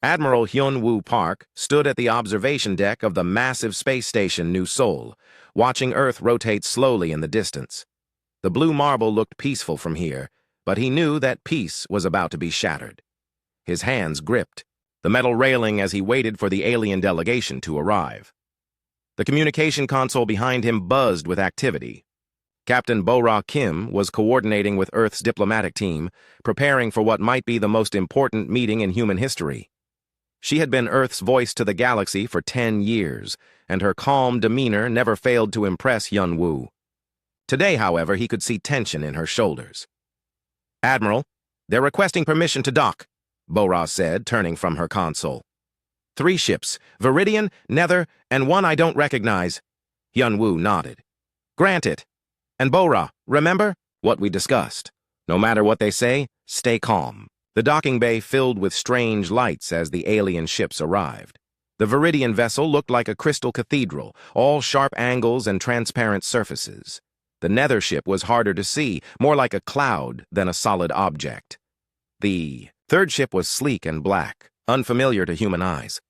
Admiral Hyun-woo Park stood at the observation deck of the massive space station New Seoul, watching Earth rotate slowly in the distance. The blue marble looked peaceful from here, but he knew that peace was about to be shattered. His hands gripped the metal railing as he waited for the alien delegation to arrive. The communication console behind him buzzed with activity. Captain Bo-ra Kim was coordinating with Earth's diplomatic team, preparing for what might be the most important meeting in human history. She had been Earth's voice to the galaxy for 10 years, and her calm demeanor never failed to impress Hyun-woo. Today, however, he could see tension in her shoulders. "Admiral, they're requesting permission to dock," Bo-ra said, turning from her console. "3 ships, Viridian, Nether, and one I don't recognize." Hyun-woo nodded. "Grant it. And Bo-ra, remember what we discussed. No matter what they say, stay calm." The docking bay filled with strange lights as the alien ships arrived. The Viridian vessel looked like a crystal cathedral, all sharp angles and transparent surfaces. The Nether ship was harder to see, more like a cloud than a solid object. The third ship was sleek and black, unfamiliar to human eyes.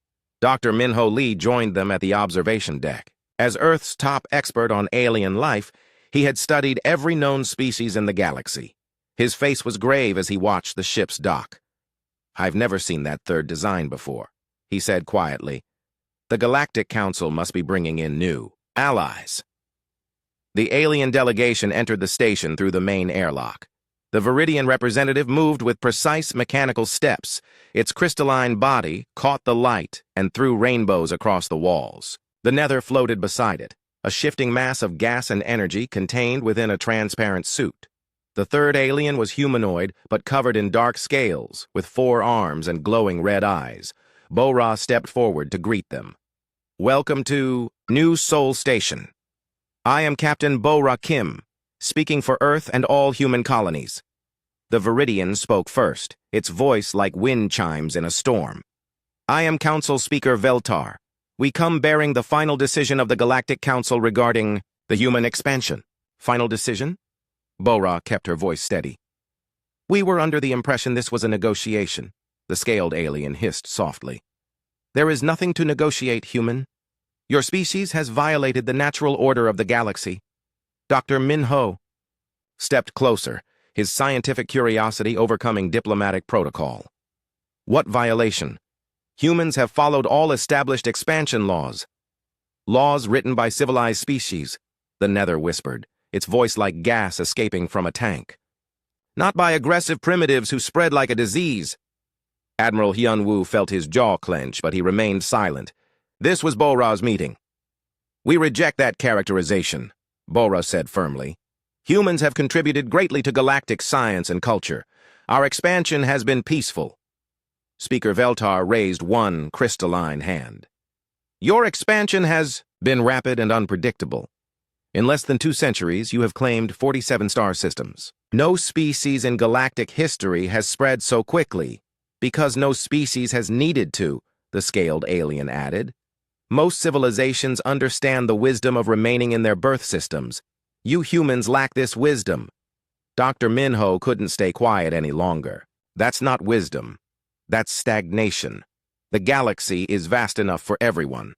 Dr. Min-ho Lee joined them at the observation deck. As Earth's top expert on alien life, he had studied every known species in the galaxy. His face was grave as he watched the ships dock. "I've never seen that third design before," he said quietly. "The Galactic Council must be bringing in new allies." The alien delegation entered the station through the main airlock. The Viridian representative moved with precise mechanical steps. Its crystalline body caught the light and threw rainbows across the walls. The Nether floated beside it, a shifting mass of gas and energy contained within a transparent suit. The third alien was humanoid, but covered in dark scales, with 4 arms and glowing red eyes. Bo-ra stepped forward to greet them. "Welcome to New Seoul Station. I am Captain Bo-ra Kim, speaking for Earth and all human colonies." The Viridian spoke first, its voice like wind chimes in a storm. "I am Council Speaker Veltar. We come bearing the final decision of the Galactic Council regarding the human expansion." "Final decision?" Bo-ra kept her voice steady. "We were under the impression this was a negotiation," the scaled alien hissed softly. "There is nothing to negotiate, human. Your species has violated the natural order of the galaxy." Dr. Min-ho stepped closer, his scientific curiosity overcoming diplomatic protocol. "What violation?" "Humans have followed all established expansion laws." "Laws written by civilized species," the Nether whispered, its voice like gas escaping from a tank. "Not by aggressive primitives who spread like a disease." Admiral Hyun-woo felt his jaw clench, but he remained silent. This was Bo-ra's meeting. "We reject that characterization," Bo-ra said firmly. "Humans have contributed greatly to galactic science and culture. Our expansion has been peaceful." Speaker Veltar raised one crystalline hand. "Your expansion has been rapid and unpredictable. In less than 2 centuries, you have claimed 47 star systems. No species in galactic history has spread so quickly, because no species has needed to," the scaled alien added. "Most civilizations understand the wisdom of remaining in their birth systems. You humans lack this wisdom." Dr. Min-ho couldn't stay quiet any longer. "That's not wisdom. That's stagnation. The galaxy is vast enough for everyone."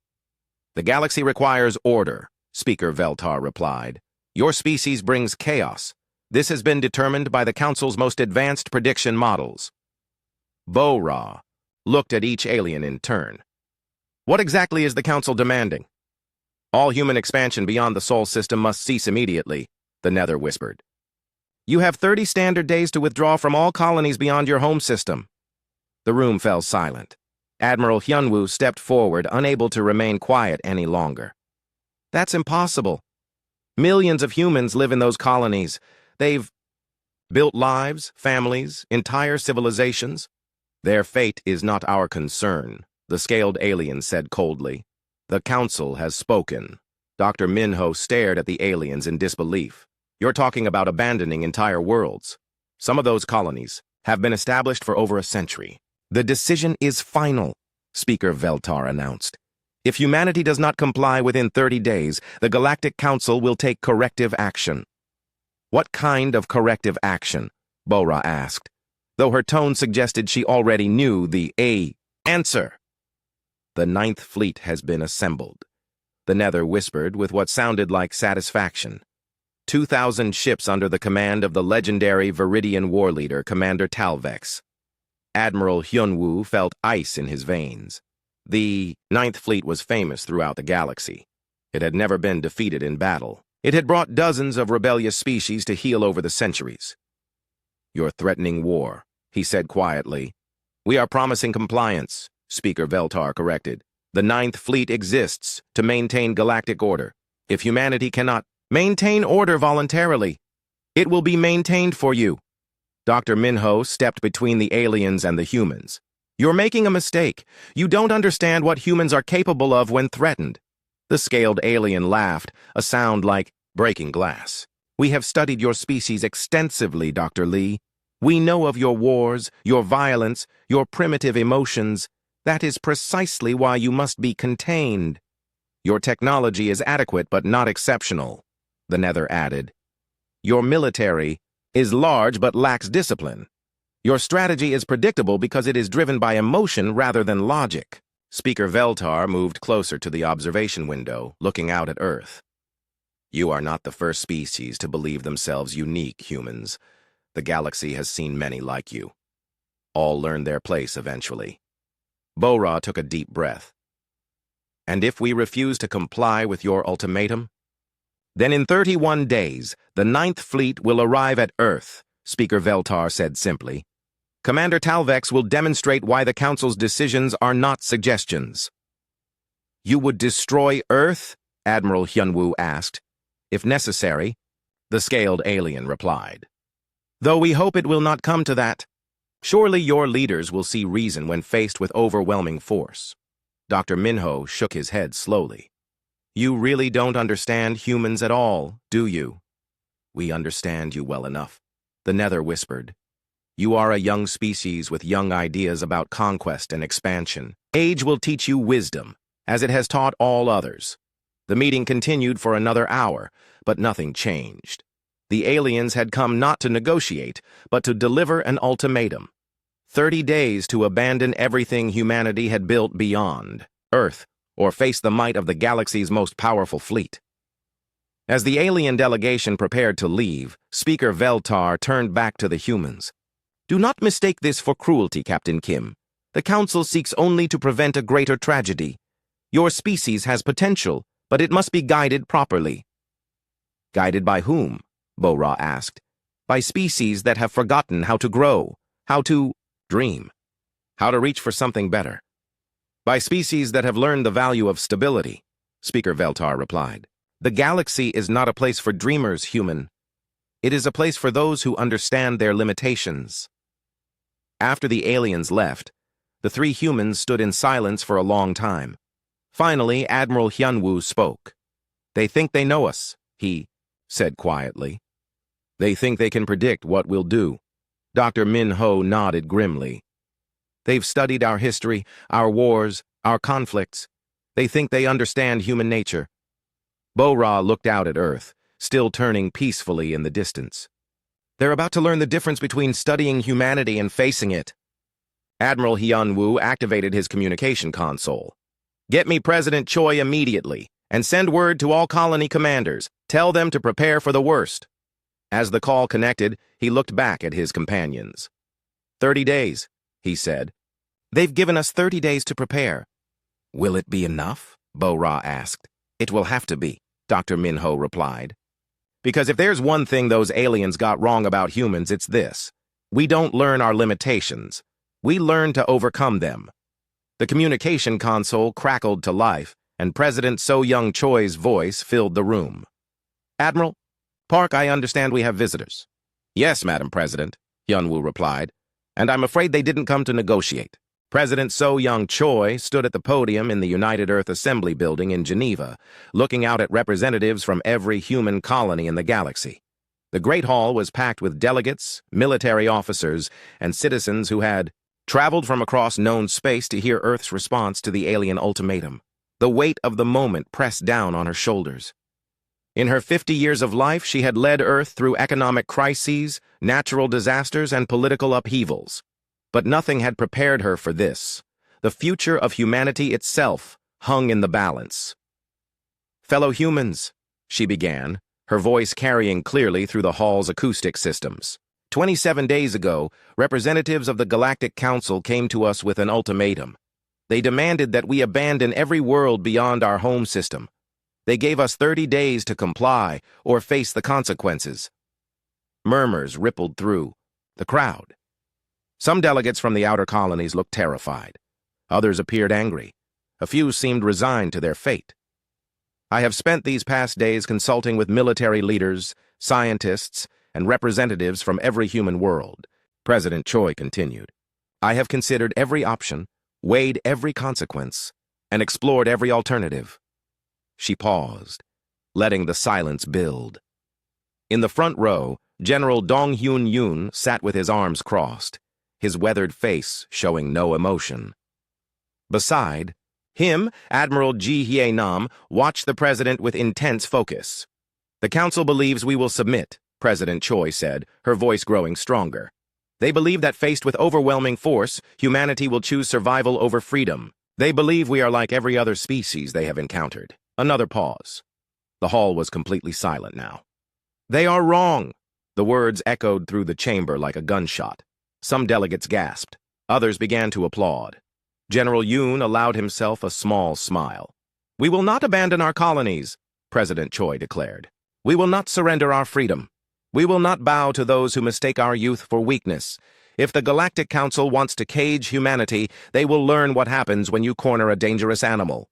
"The galaxy requires order," Speaker Veltar replied. "Your species brings chaos. This has been determined by the Council's most advanced prediction models." Bo-ra looked at each alien in turn. "What exactly is the Council demanding?" "All human expansion beyond the Sol system must cease immediately," the Nether whispered. "You have 30 standard days to withdraw from all colonies beyond your home system." The room fell silent. Admiral Hyun-woo stepped forward, unable to remain quiet any longer. "That's impossible. Millions of humans live in those colonies. They've built lives, families, entire civilizations. Their fate is not our concern," the scaled alien said coldly. "The Council has spoken." Dr. Min-ho stared at the aliens in disbelief. "You're talking about abandoning entire worlds. Some of those colonies have been established for over a century." "The decision is final," Speaker Veltar announced. "If humanity does not comply within 30 days, the Galactic Council will take corrective action." "What kind of corrective action?" Bo-ra asked, though her tone suggested she already knew the Answer! The Ninth Fleet has been assembled. The Nether whispered with what sounded like satisfaction. 2,000 ships under the command of the legendary Viridian war leader, Commander Talvex. Admiral Hyunwoo felt ice in his veins. The Ninth Fleet was famous throughout the galaxy. It had never been defeated in battle. It had brought dozens of rebellious species to heel over the centuries. "You're threatening war," he said quietly. "We are promising compliance," Speaker Veltar corrected. "The Ninth Fleet exists to maintain galactic order. If humanity cannot maintain order voluntarily, it will be maintained for you." Dr. Minho stepped between the aliens and the humans. "You're making a mistake. You don't understand what humans are capable of when threatened." The scaled alien laughed, a sound like breaking glass. "We have studied your species extensively, Dr. Lee. We know of your wars, your violence, your primitive emotions. That is precisely why you must be contained. Your technology is adequate but not exceptional," the Nether added. "Your military is large but lacks discipline. Your strategy is predictable because it is driven by emotion rather than logic." Speaker Veltar moved closer to the observation window, looking out at Earth. "You are not the first species to believe themselves unique, humans. The galaxy has seen many like you. All learn their place eventually." Bo-Ra took a deep breath. "And if we refuse to comply with your ultimatum? Then in 31 days, the Ninth Fleet will arrive at Earth," Speaker Veltar said simply. "Commander Talvex will demonstrate why the Council's decisions are not suggestions." "You would destroy Earth?" Admiral Hyunwoo asked. "If necessary," the scaled alien replied. "Though we hope it will not come to that. Surely your leaders will see reason when faced with overwhelming force." Dr. Minho shook his head slowly. "You really don't understand humans at all, do you?" "We understand you well enough," the Nether whispered. "You are a young species with young ideas about conquest and expansion. Age will teach you wisdom, as it has taught all others." The meeting continued for another hour, but nothing changed. The aliens had come not to negotiate, but to deliver an ultimatum. 30 days to abandon everything humanity had built beyond Earth, or face the might of the galaxy's most powerful fleet. As the alien delegation prepared to leave, Speaker Veltar turned back to the humans. "Do not mistake this for cruelty, Captain Kim. The Council seeks only to prevent a greater tragedy. Your species has potential, but it must be guided properly." "Guided by whom?" Bo-Ra asked. "By species that have forgotten how to grow, how to dream, how to reach for something better. By species that have learned the value of stability," Speaker Veltar replied. "The galaxy is not a place for dreamers, human. It is a place for those who understand their limitations." After the aliens left, the three humans stood in silence for a long time. Finally, Admiral Hyunwoo spoke. "They think they know us," he said quietly. "They think they can predict what we'll do." Dr. Minho nodded grimly. "They've studied our history, our wars, our conflicts. They think they understand human nature." Bo-Ra looked out at Earth, still turning peacefully in the distance. "They're about to learn the difference between studying humanity and facing it." Admiral Hyunwoo activated his communication console. "Get me President Choi immediately, and send word to all colony commanders. Tell them to prepare for the worst." As the call connected, he looked back at his companions. 30 days, he said. "They've given us 30 days to prepare." "Will it be enough?" Bo-Ra asked. "It will have to be," Dr. Minho replied. "Because if there's one thing those aliens got wrong about humans, it's this. We don't learn our limitations. We learn to overcome them." The communication console crackled to life, and President So-Young Choi's voice filled the room. "Admiral Park, I understand we have visitors." "Yes, Madam President," Hyunwoo replied, "and I'm afraid they didn't come to negotiate." President So-Young Choi stood at the podium in the United Earth Assembly Building in Geneva, looking out at representatives from every human colony in the galaxy. The Great Hall was packed with delegates, military officers, and citizens who had traveled from across known space to hear Earth's response to the alien ultimatum. The weight of the moment pressed down on her shoulders. In her 50 years of life, she had led Earth through economic crises, natural disasters, and political upheavals. But nothing had prepared her for this, the future of humanity itself hung in the balance. "Fellow humans," she began, her voice carrying clearly through the hall's acoustic systems. 27 days ago, representatives of the Galactic Council came to us with an ultimatum. They demanded that we abandon every world beyond our home system. They gave us 30 days to comply or face the consequences. Murmurs rippled through the crowd. Some delegates from the outer colonies looked terrified. Others appeared angry. A few seemed resigned to their fate. I have spent these past days consulting with military leaders, scientists, and representatives from every human world, President Choi continued. I have considered every option, weighed every consequence, and explored every alternative. She paused, letting the silence build. In the front row, General Dong-Hyun Yoon sat with his arms crossed, his weathered face showing no emotion. Beside him, Admiral Ji Hye-nam watched the president with intense focus. The council believes we will submit, President Choi said, her voice growing stronger. They believe that faced with overwhelming force, humanity will choose survival over freedom. They believe we are like every other species they have encountered. Another pause. The hall was completely silent now. They are wrong. The words echoed through the chamber like a gunshot. Some delegates gasped. Others began to applaud. General Yoon allowed himself a small smile. We will not abandon our colonies, President Choi declared. We will not surrender our freedom. We will not bow to those who mistake our youth for weakness. If the Galactic Council wants to cage humanity, they will learn what happens when you corner a dangerous animal.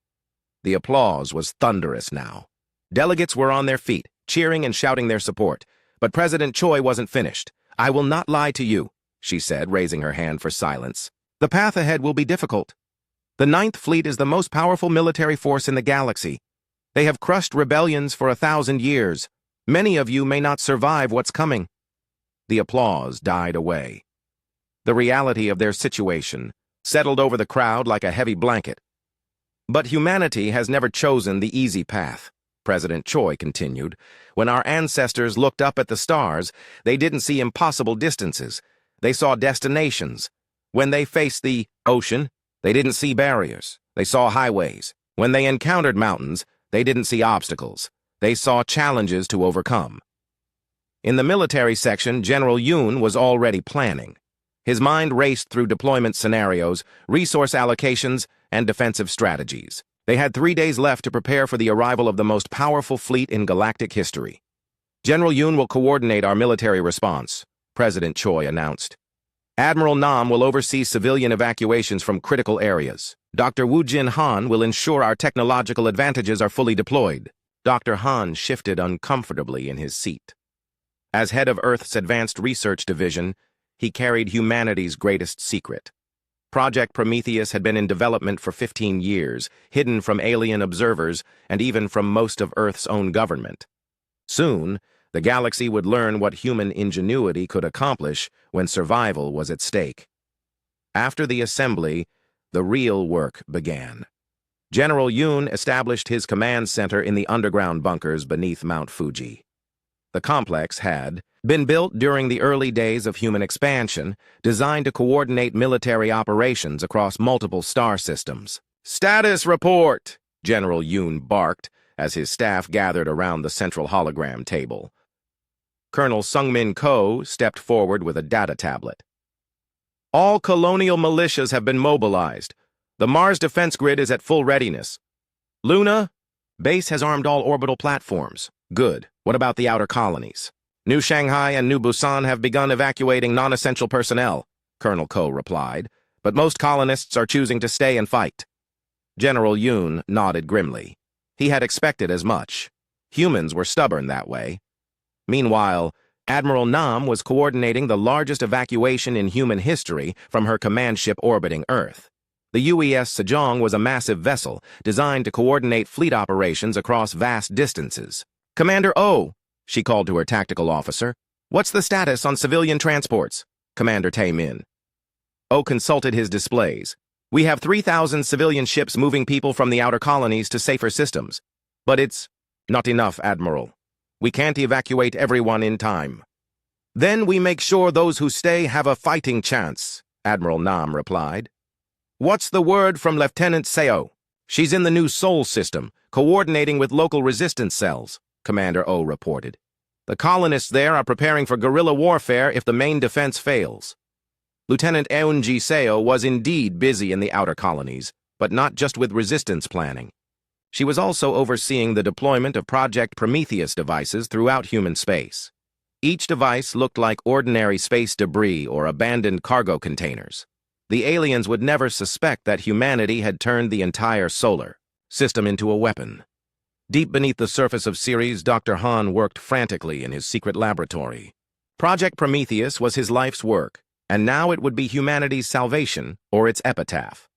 The applause was thunderous now. Delegates were on their feet, cheering and shouting their support. But President Choi wasn't finished. I will not lie to you, she said, raising her hand for silence. The path ahead will be difficult. The Ninth Fleet is the most powerful military force in the galaxy. They have crushed rebellions for 1,000 years. Many of you may not survive what's coming. The applause died away. The reality of their situation settled over the crowd like a heavy blanket. But humanity has never chosen the easy path, President Choi continued. When our ancestors looked up at the stars, they didn't see impossible distances. They saw destinations. When they faced the ocean, they didn't see barriers. They saw highways. When they encountered mountains, they didn't see obstacles. They saw challenges to overcome. In the military section, General Yoon was already planning. His mind raced through deployment scenarios, resource allocations, and defensive strategies. They had 3 days left to prepare for the arrival of the most powerful fleet in galactic history. General Yoon will coordinate our military response, President Choi announced. Admiral Nam will oversee civilian evacuations from critical areas. Dr. Woo Jin Han will ensure our technological advantages are fully deployed. Dr. Han shifted uncomfortably in his seat. As head of Earth's Advanced Research Division, he carried humanity's greatest secret. Project Prometheus had been in development for 15 years, hidden from alien observers and even from most of Earth's own government. Soon, the galaxy would learn what human ingenuity could accomplish when survival was at stake. After the assembly, the real work began. General Yoon established his command center in the underground bunkers beneath Mount Fuji. The complex had been built during the early days of human expansion, designed to coordinate military operations across multiple star systems. "Status report!" General Yoon barked as his staff gathered around the central hologram table. Colonel Sungmin Ko stepped forward with a data tablet. All colonial militias have been mobilized. The Mars defense grid is at full readiness. Luna, base has armed all orbital platforms. Good. What about the outer colonies? New Shanghai and New Busan have begun evacuating non-essential personnel, Colonel Ko replied, but most colonists are choosing to stay and fight. General Yoon nodded grimly. He had expected as much. Humans were stubborn that way. Meanwhile, Admiral Nam was coordinating the largest evacuation in human history from her command ship orbiting Earth. The UES Sejong was a massive vessel designed to coordinate fleet operations across vast distances. "Commander Oh," she called to her tactical officer. "What's the status on civilian transports?" Commander Tae-min. Oh consulted his displays. "We have 3,000 civilian ships moving people from the outer colonies to safer systems. But it's not enough, Admiral. We can't evacuate everyone in time." "Then we make sure those who stay have a fighting chance," Admiral Nam replied. What's the word from Lieutenant Seo? She's in the new Sol system, coordinating with local resistance cells, Commander O reported. The colonists there are preparing for guerrilla warfare if the main defense fails. Lieutenant Eunji Seo was indeed busy in the outer colonies, but not just with resistance planning. She was also overseeing the deployment of Project Prometheus devices throughout human space. Each device looked like ordinary space debris or abandoned cargo containers. The aliens would never suspect that humanity had turned the entire solar system into a weapon. Deep beneath the surface of Ceres, Dr. Han worked frantically in his secret laboratory. Project Prometheus was his life's work, and now it would be humanity's salvation or its epitaph.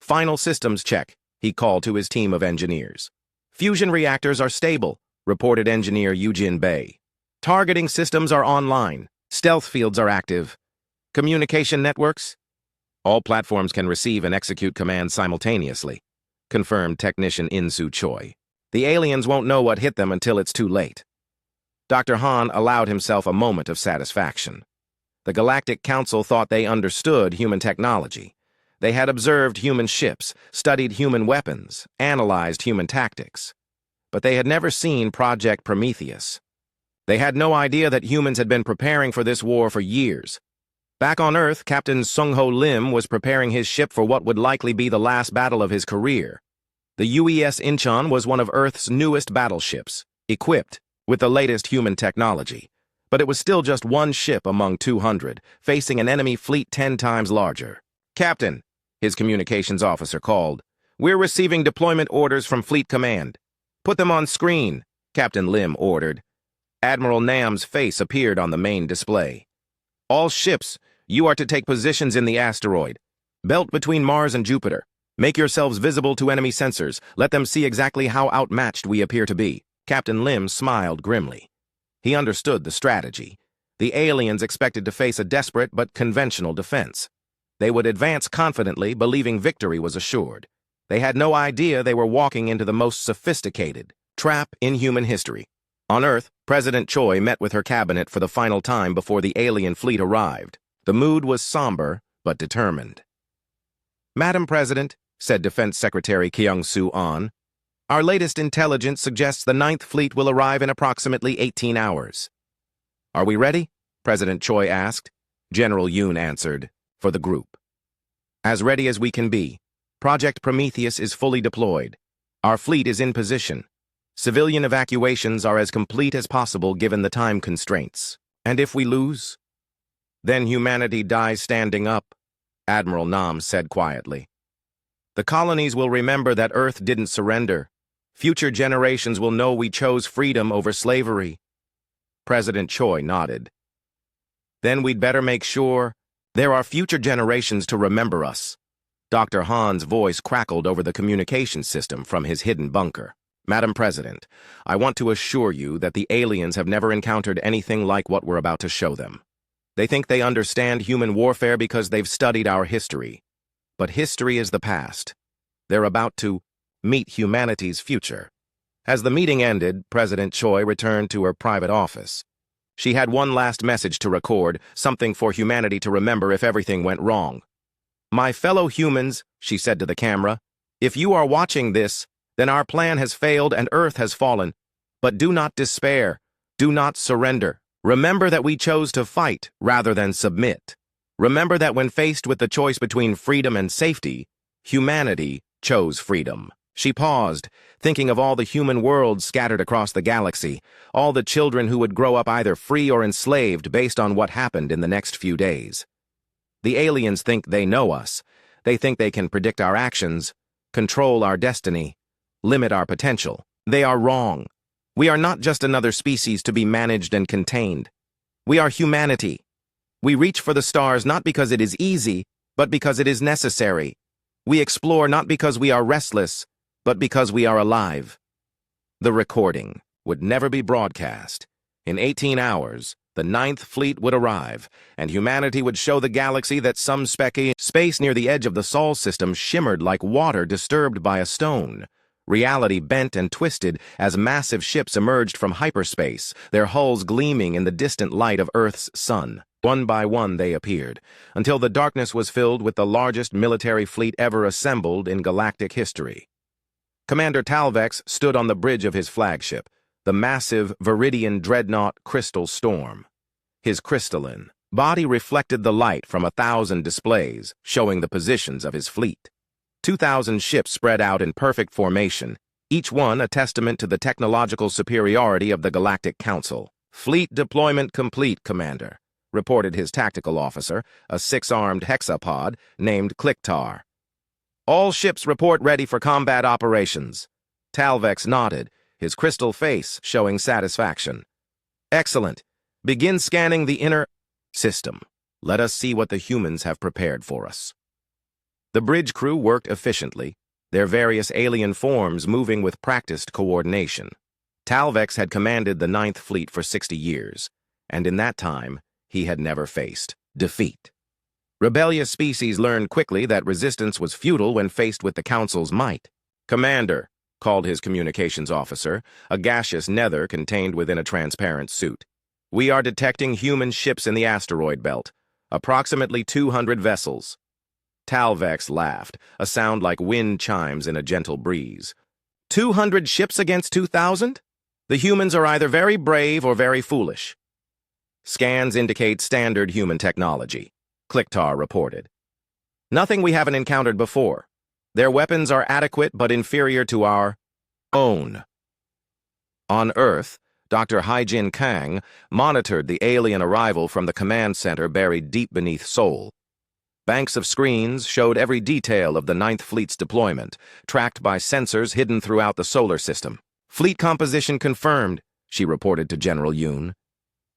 Final systems check, he called to his team of engineers. Fusion reactors are stable, reported engineer Eugene Bay. Targeting systems are online. Stealth fields are active. Communication networks? All platforms can receive and execute commands simultaneously, confirmed technician In-Soo Choi. The aliens won't know what hit them until it's too late. Dr. Han allowed himself a moment of satisfaction. The Galactic Council thought they understood human technology. They had observed human ships, studied human weapons, analyzed human tactics. But they had never seen Project Prometheus. They had no idea that humans had been preparing for this war for years. Back on Earth, Captain Sung-Ho Lim was preparing his ship for what would likely be the last battle of his career. The UES Incheon was one of Earth's newest battleships, equipped with the latest human technology. But it was still just one ship among 200, facing an enemy fleet 10 times larger. "Captain," his communications officer called, "we're receiving deployment orders from Fleet Command. Put them on screen," Captain Lim ordered. Admiral Nam's face appeared on the main display. "All ships, you are to take positions in the asteroid belt between Mars and Jupiter. Make yourselves visible to enemy sensors. Let them see exactly how outmatched we appear to be." Captain Lim smiled grimly. He understood the strategy. The aliens expected to face a desperate but conventional defense. They would advance confidently, believing victory was assured. They had no idea they were walking into the most sophisticated trap in human history. On Earth, President Choi met with her cabinet for the final time before the alien fleet arrived. The mood was somber but determined. "Madam President," said Defense Secretary Kyung-Soo Ahn, "our latest intelligence suggests the 9th Fleet will arrive in approximately 18 hours. "Are we ready?" President Choi asked. General Yoon answered, for the group. "As ready as we can be. Project Prometheus is fully deployed. Our fleet is in position. Civilian evacuations are as complete as possible given the time constraints. And if we lose? Then humanity dies standing up," Admiral Nam said quietly. "The colonies will remember that Earth didn't surrender. Future generations will know we chose freedom over slavery." President Choi nodded. "Then we'd better make sure there are future generations to remember us." Dr. Han's voice crackled over the communication system from his hidden bunker. "Madam President, I want to assure you that the aliens have never encountered anything like what we're about to show them. They think they understand human warfare because they've studied our history. But history is the past. They're about to meet humanity's future." As the meeting ended, President Choi returned to her private office. She had one last message to record, something for humanity to remember if everything went wrong. "My fellow humans," she said to the camera, "if you are watching this, then our plan has failed and Earth has fallen. But do not despair. Do not surrender. Remember that we chose to fight rather than submit. Remember that when faced with the choice between freedom and safety, humanity chose freedom." She paused, thinking of all the human worlds scattered across the galaxy, all the children who would grow up either free or enslaved based on what happened in the next few days. The aliens think they know us. They think they can predict our actions, control our destiny, limit our potential. They are wrong. We are not just another species to be managed and contained. We are humanity. We reach for the stars not because it is easy, but because it is necessary. We explore not because we are restless, but because we are alive. The recording would never be broadcast. In 18 hours, the 9th Fleet would arrive, and humanity would show the galaxy that some specky space near the edge of the Sol system shimmered like water disturbed by a stone. Reality bent and twisted as massive ships emerged from hyperspace, their hulls gleaming in the distant light of Earth's sun. One by one they appeared, until the darkness was filled with the largest military fleet ever assembled in galactic history. Commander Talvex stood on the bridge of his flagship, the massive Viridian dreadnought Crystal Storm. His crystalline body reflected the light from 1,000 displays, showing the positions of his fleet. 2,000 ships spread out in perfect formation, each one a testament to the technological superiority of the Galactic Council. "Fleet deployment complete, Commander," reported his tactical officer, a 6-armed hexapod named Clicktar. "All ships report ready for combat operations." Talvex nodded, his crystal face showing satisfaction. "Excellent. Begin scanning the inner system. Let us see what the humans have prepared for us." The bridge crew worked efficiently, their various alien forms moving with practiced coordination. Talvex had commanded the 9th Fleet for 60 years, and in that time, he had never faced defeat. Rebellious species learned quickly that resistance was futile when faced with the Council's might. "Commander," called his communications officer, a gaseous nether contained within a transparent suit. "We are detecting human ships in the asteroid belt, approximately 200 vessels." Talvex laughed, a sound like wind chimes in a gentle breeze. 200 ships against 2,000? The humans are either very brave or very foolish. "Scans indicate standard human technology," Clicktar reported. "Nothing we haven't encountered before. Their weapons are adequate but inferior to our own." On Earth, Dr. Haijin Kang monitored the alien arrival from the command center buried deep beneath Seoul. Banks of screens showed every detail of the 9th Fleet's deployment, tracked by sensors hidden throughout the solar system. "Fleet composition confirmed," she reported to General Yoon.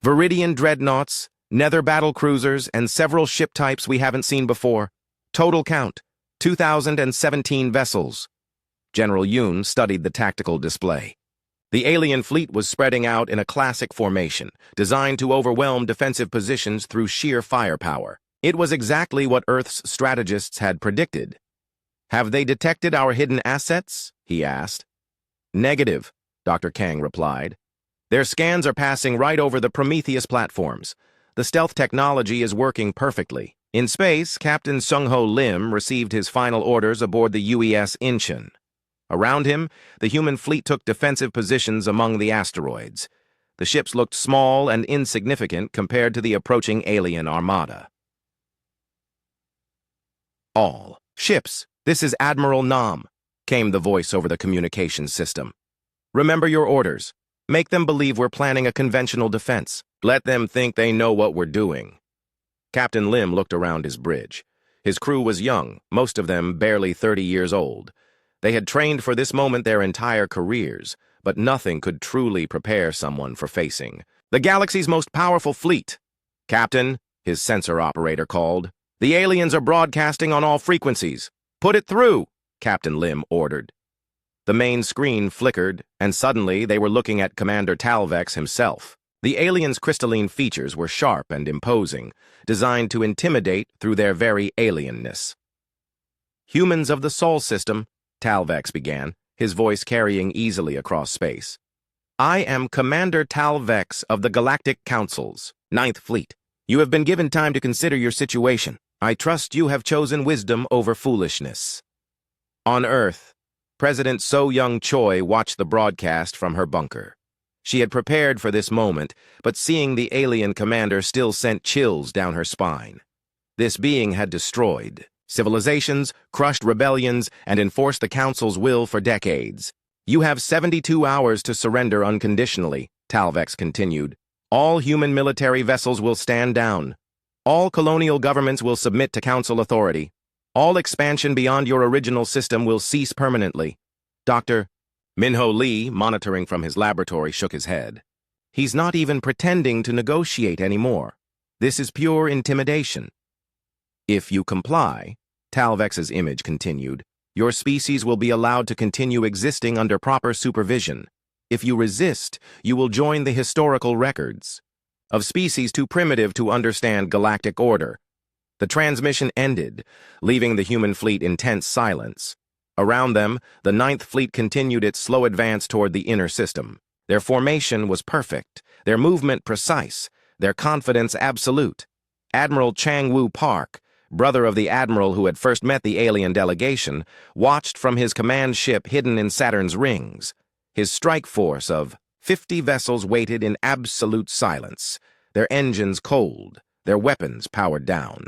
"Viridian dreadnoughts, nether battle cruisers, and several ship types we haven't seen before. Total count, 2,017 vessels." General Yoon studied the tactical display. The alien fleet was spreading out in a classic formation, designed to overwhelm defensive positions through sheer firepower. It was exactly what Earth's strategists had predicted. "Have they detected our hidden assets?" he asked. "Negative," Dr. Kang replied. "Their scans are passing right over the Prometheus platforms. The stealth technology is working perfectly." In space, Captain Sung-Ho Lim received his final orders aboard the UES Incheon. Around him, the human fleet took defensive positions among the asteroids. The ships looked small and insignificant compared to the approaching alien armada. "All ships, this is Admiral Nam," came the voice over the communications system. "Remember your orders. Make them believe we're planning a conventional defense. Let them think they know what we're doing." Captain Lim looked around his bridge. His crew was young, most of them barely 30 years old. They had trained for this moment their entire careers, but nothing could truly prepare someone for facing the galaxy's most powerful fleet. "Captain," his sensor operator called, "the aliens are broadcasting on all frequencies. Put it through," Captain Lim ordered. The main screen flickered, and suddenly they were looking at Commander Talvex himself. The aliens' crystalline features were sharp and imposing, designed to intimidate through their very alienness. "Humans of the Sol system," Talvex began, his voice carrying easily across space. "I am Commander Talvex of the Galactic Council's 9th Fleet. You have been given time to consider your situation. I trust you have chosen wisdom over foolishness." On Earth, President So-Young Choi watched the broadcast from her bunker. She had prepared for this moment, but seeing the alien commander still sent chills down her spine. This being had destroyed civilizations, crushed rebellions, and enforced the Council's will for decades. "You have 72 hours to surrender unconditionally," Talvex continued. "All human military vessels will stand down. All colonial governments will submit to Council authority. All expansion beyond your original system will cease permanently." Dr. Minho Lee, monitoring from his laboratory, shook his head. "He's not even pretending to negotiate anymore. This is pure intimidation." "If you comply," Talvex's image continued, "your species will be allowed to continue existing under proper supervision. If you resist, you will join the historical records of species too primitive to understand galactic order." The transmission ended, leaving the human fleet in tense silence. Around them, the 9th Fleet continued its slow advance toward the inner system. Their formation was perfect, their movement precise, their confidence absolute. Admiral Chang-Woo Park, brother of the admiral who had first met the alien delegation, watched from his command ship hidden in Saturn's rings. His strike force of 50 vessels waited in absolute silence, their engines cold, their weapons powered down.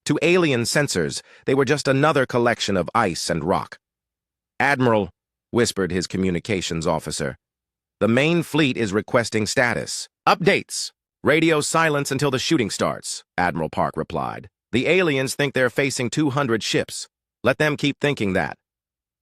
To alien sensors, they were just another collection of ice and rock. "Admiral," whispered his communications officer, "the main fleet is requesting status. Updates! Radio silence until the shooting starts," Admiral Park replied. "The aliens think they're facing 200 ships. Let them keep thinking that."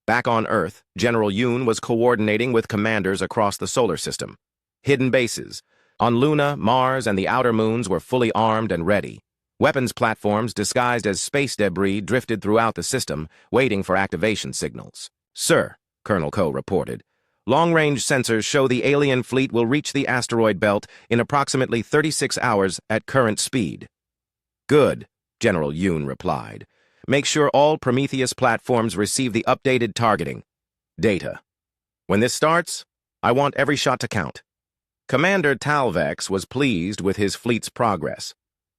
Back on Earth, General Yoon was coordinating with commanders across the solar system. Hidden bases on Luna, Mars, and the outer moons were fully armed and ready. Weapons platforms disguised as space debris drifted throughout the system, waiting for activation signals. "Sir," Colonel Ko reported, "long-range sensors show the alien fleet will reach the asteroid belt in approximately 36 hours at current speed." "Good," General Yoon replied. "Make sure all Prometheus platforms receive the updated targeting data. When this starts, I want every shot to count." Commander Talvex was pleased with his fleet's progress.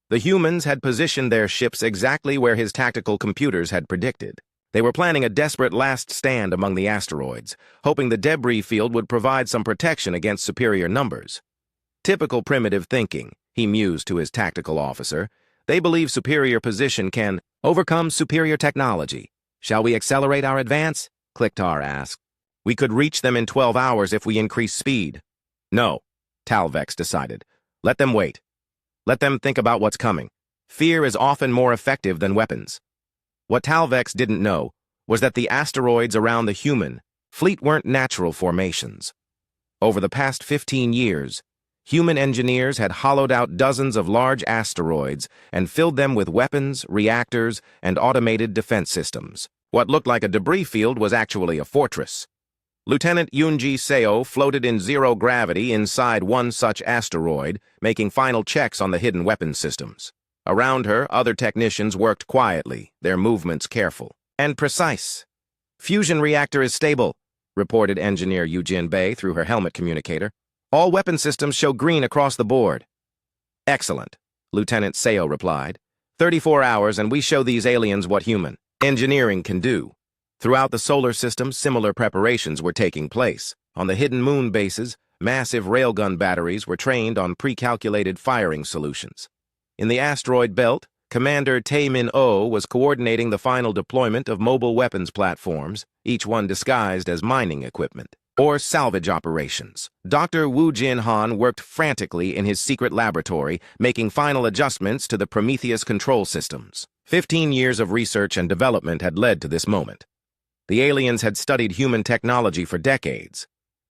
The humans had positioned their ships exactly where his tactical computers had predicted. They were planning a desperate last stand among the asteroids, hoping the debris field would provide some protection against superior numbers. "Typical primitive thinking," he mused to his tactical officer. "They believe superior position can overcome superior technology. Shall we accelerate our advance?" Kliktar asked. "We could reach them in 12 hours if we increase speed." "No," Talvex decided. "Let them wait. Let them think about what's coming. Fear is often more effective than weapons." What Talvex didn't know was that the asteroids around the human fleet weren't natural formations. Over the past 15 years, human engineers had hollowed out dozens of large asteroids and filled them with weapons, reactors, and automated defense systems. What looked like a debris field was actually a fortress. Lieutenant Yoonji Seo floated in zero gravity inside one such asteroid, making final checks on the hidden weapons systems. Around her, other technicians worked quietly, their movements careful and precise. "Fusion reactor is stable," reported Engineer Yujin Bei through her helmet communicator. "All weapon systems show green across the board." "Excellent," Lieutenant Seo replied. 34 hours and we show these aliens what human engineering can do." Throughout the solar system, similar preparations were taking place. On the hidden moon bases, massive railgun batteries were trained on pre-calculated firing solutions. In the asteroid belt, Commander Tae-min-oh was coordinating the final deployment of mobile weapons platforms, each one disguised as mining equipment or salvage operations. Dr. Woo Jin-han worked frantically in his secret laboratory, making final adjustments to the Prometheus control systems. 15 years of research and development had led to this moment. The aliens had studied human technology for decades,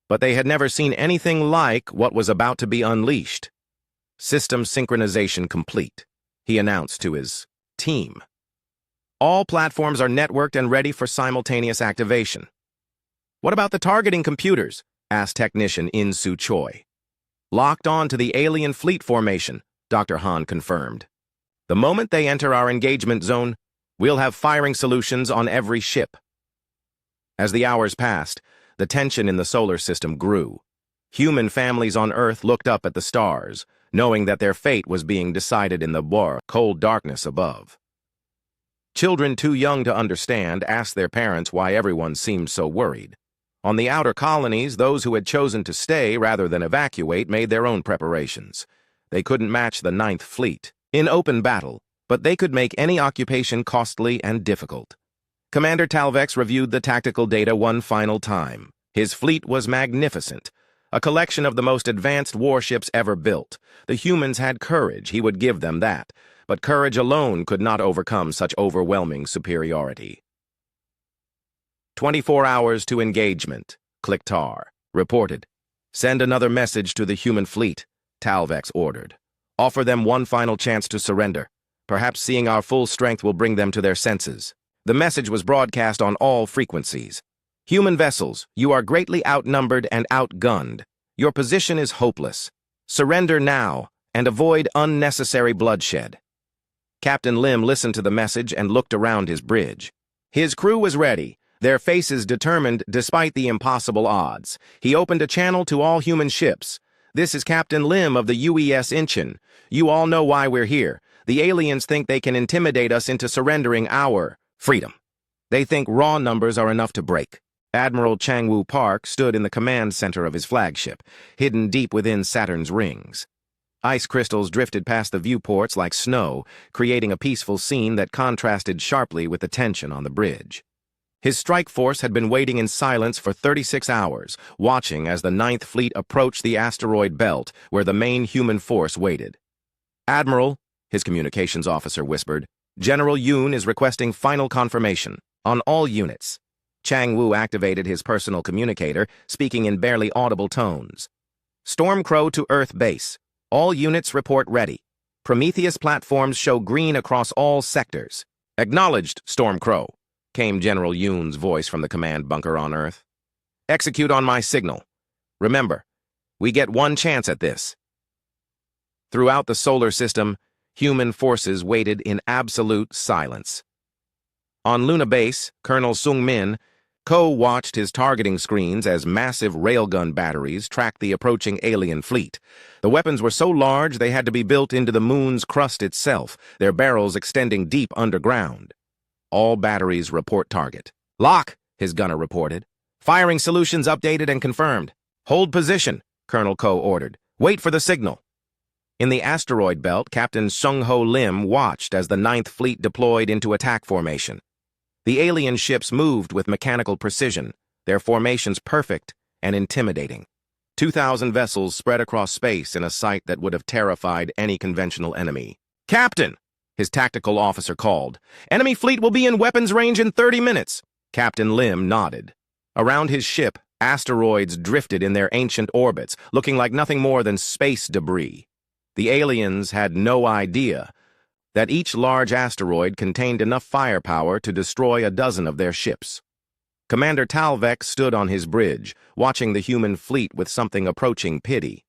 but they had never seen anything like what was about to be unleashed. "System synchronization complete," he announced to his team. "All platforms are networked and ready for simultaneous activation." "What about the targeting computers?" asked technician In Soo Choi. "Locked on to the alien fleet formation," Dr. Han confirmed. "The moment they enter our engagement zone, we'll have firing solutions on every ship." As the hours passed, the tension in the solar system grew. Human families on Earth looked up at the stars, knowing that their fate was being decided in the cold darkness above. Children too young to understand asked their parents why everyone seemed so worried. On the outer colonies, those who had chosen to stay rather than evacuate made their own preparations. They couldn't match the Ninth Fleet in open battle, but they could make any occupation costly and difficult. Commander Talvex reviewed the tactical data one final time. His fleet was magnificent, a collection of the most advanced warships ever built. The humans had courage, he would give them that, but courage alone could not overcome such overwhelming superiority. 24 hours to engagement, Kliktar reported. "Send another message to the human fleet," Talvex ordered. "Offer them one final chance to surrender. Perhaps seeing our full strength will bring them to their senses." The message was broadcast on all frequencies. "Human vessels, you are greatly outnumbered and outgunned. Your position is hopeless. Surrender now and avoid unnecessary bloodshed." Captain Lim listened to the message and looked around his bridge. His crew was ready, their faces determined despite the impossible odds. He opened a channel to all human ships. "This is Captain Lim of the UES Incheon. You all know why we're here. The aliens think they can intimidate us into surrendering our freedom. They think raw numbers are enough to break. Admiral Changwoo Park stood in the command center of his flagship, hidden deep within Saturn's rings. Ice crystals drifted past the viewports like snow, creating a peaceful scene that contrasted sharply with the tension on the bridge. His strike force had been waiting in silence for 36 hours, watching as the Ninth Fleet approached the asteroid belt where the main human force waited. "Admiral," his communications officer whispered, "General Yoon is requesting final confirmation on all units." Chang Wu activated his personal communicator, speaking in barely audible tones. "Stormcrow to Earth base. All units report ready. Prometheus platforms show green across all sectors." "Acknowledged, Stormcrow," came General Yoon's voice from the command bunker on Earth. "Execute on my signal. Remember, we get one chance at this." Throughout the solar system, human forces waited in absolute silence. On Luna Base, Colonel Sung Min watched his targeting screens as massive railgun batteries tracked the approaching alien fleet. The weapons were so large they had to be built into the moon's crust itself, their barrels extending deep underground. "All batteries report target." "Lock," his gunner reported. "Firing solutions updated and confirmed." "Hold position," Colonel Ko ordered. "Wait for the signal." In the asteroid belt, Captain Sung-Ho Lim watched as the Ninth Fleet deployed into attack formation. The alien ships moved with mechanical precision, their formations perfect and intimidating. 2,000 vessels spread across space in a sight that would have terrified any conventional enemy. "Captain!" his tactical officer called. "Enemy fleet will be in weapons range in 30 minutes. Captain Lim nodded. Around his ship, asteroids drifted in their ancient orbits, looking like nothing more than space debris. The aliens had no idea that each large asteroid contained enough firepower to destroy a dozen of their ships. Commander Talvek stood on his bridge, watching the human fleet with something approaching pity.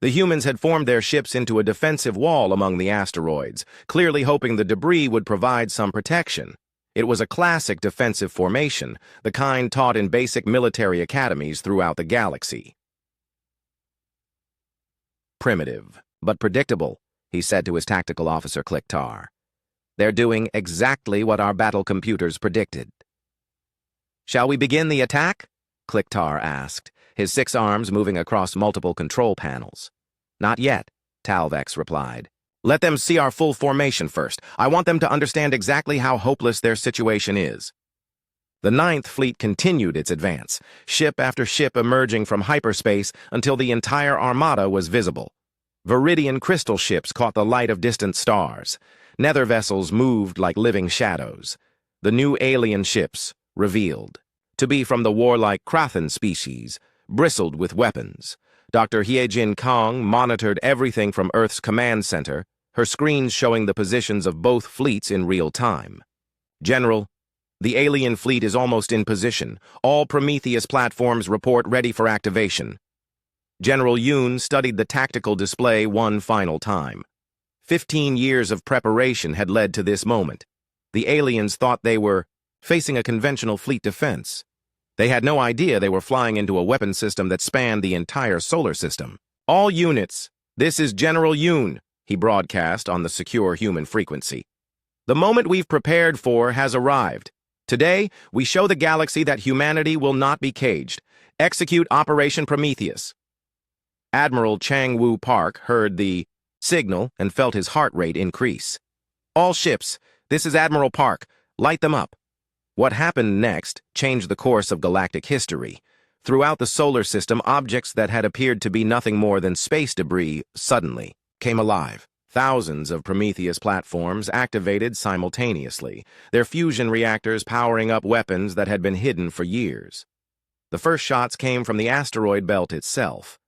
The humans had formed their ships into a defensive wall among the asteroids, clearly hoping the debris would provide some protection. It was a classic defensive formation, the kind taught in basic military academies throughout the galaxy. "Primitive, but predictable," he said to his tactical officer Kliktar. "They're doing exactly what our battle computers predicted." "Shall we begin the attack?" Kliktar asked, his 6 arms moving across multiple control panels. "Not yet," Talvex replied. "Let them see our full formation first. I want them to understand exactly how hopeless their situation is." The Ninth Fleet continued its advance, ship after ship emerging from hyperspace until the entire armada was visible. Viridian crystal ships caught the light of distant stars. Nether vessels moved like living shadows. The new alien ships, revealed to be from the warlike Krathan species, bristled with weapons. Dr. Hiejin Kong monitored everything from Earth's command center, her screens showing the positions of both fleets in real time. "General, the alien fleet is almost in position. All Prometheus platforms report ready for activation." General Yoon studied the tactical display one final time. 15 years of preparation had led to this moment. The aliens thought they were facing a conventional fleet defense. They had no idea they were flying into a weapon system that spanned the entire solar system. "All units, this is General Yoon," he broadcast on the secure human frequency. "The moment we've prepared for has arrived. Today, we show the galaxy that humanity will not be caged. Execute Operation Prometheus." Admiral Changwoo Park heard the signal and felt his heart rate increase. "All ships, this is Admiral Park. Light them up." What happened next changed the course of galactic history. Throughout the solar system, objects that had appeared to be nothing more than space debris suddenly came alive. Thousands of Prometheus platforms activated simultaneously, their fusion reactors powering up weapons that had been hidden for years. The first shots came from the asteroid belt itself.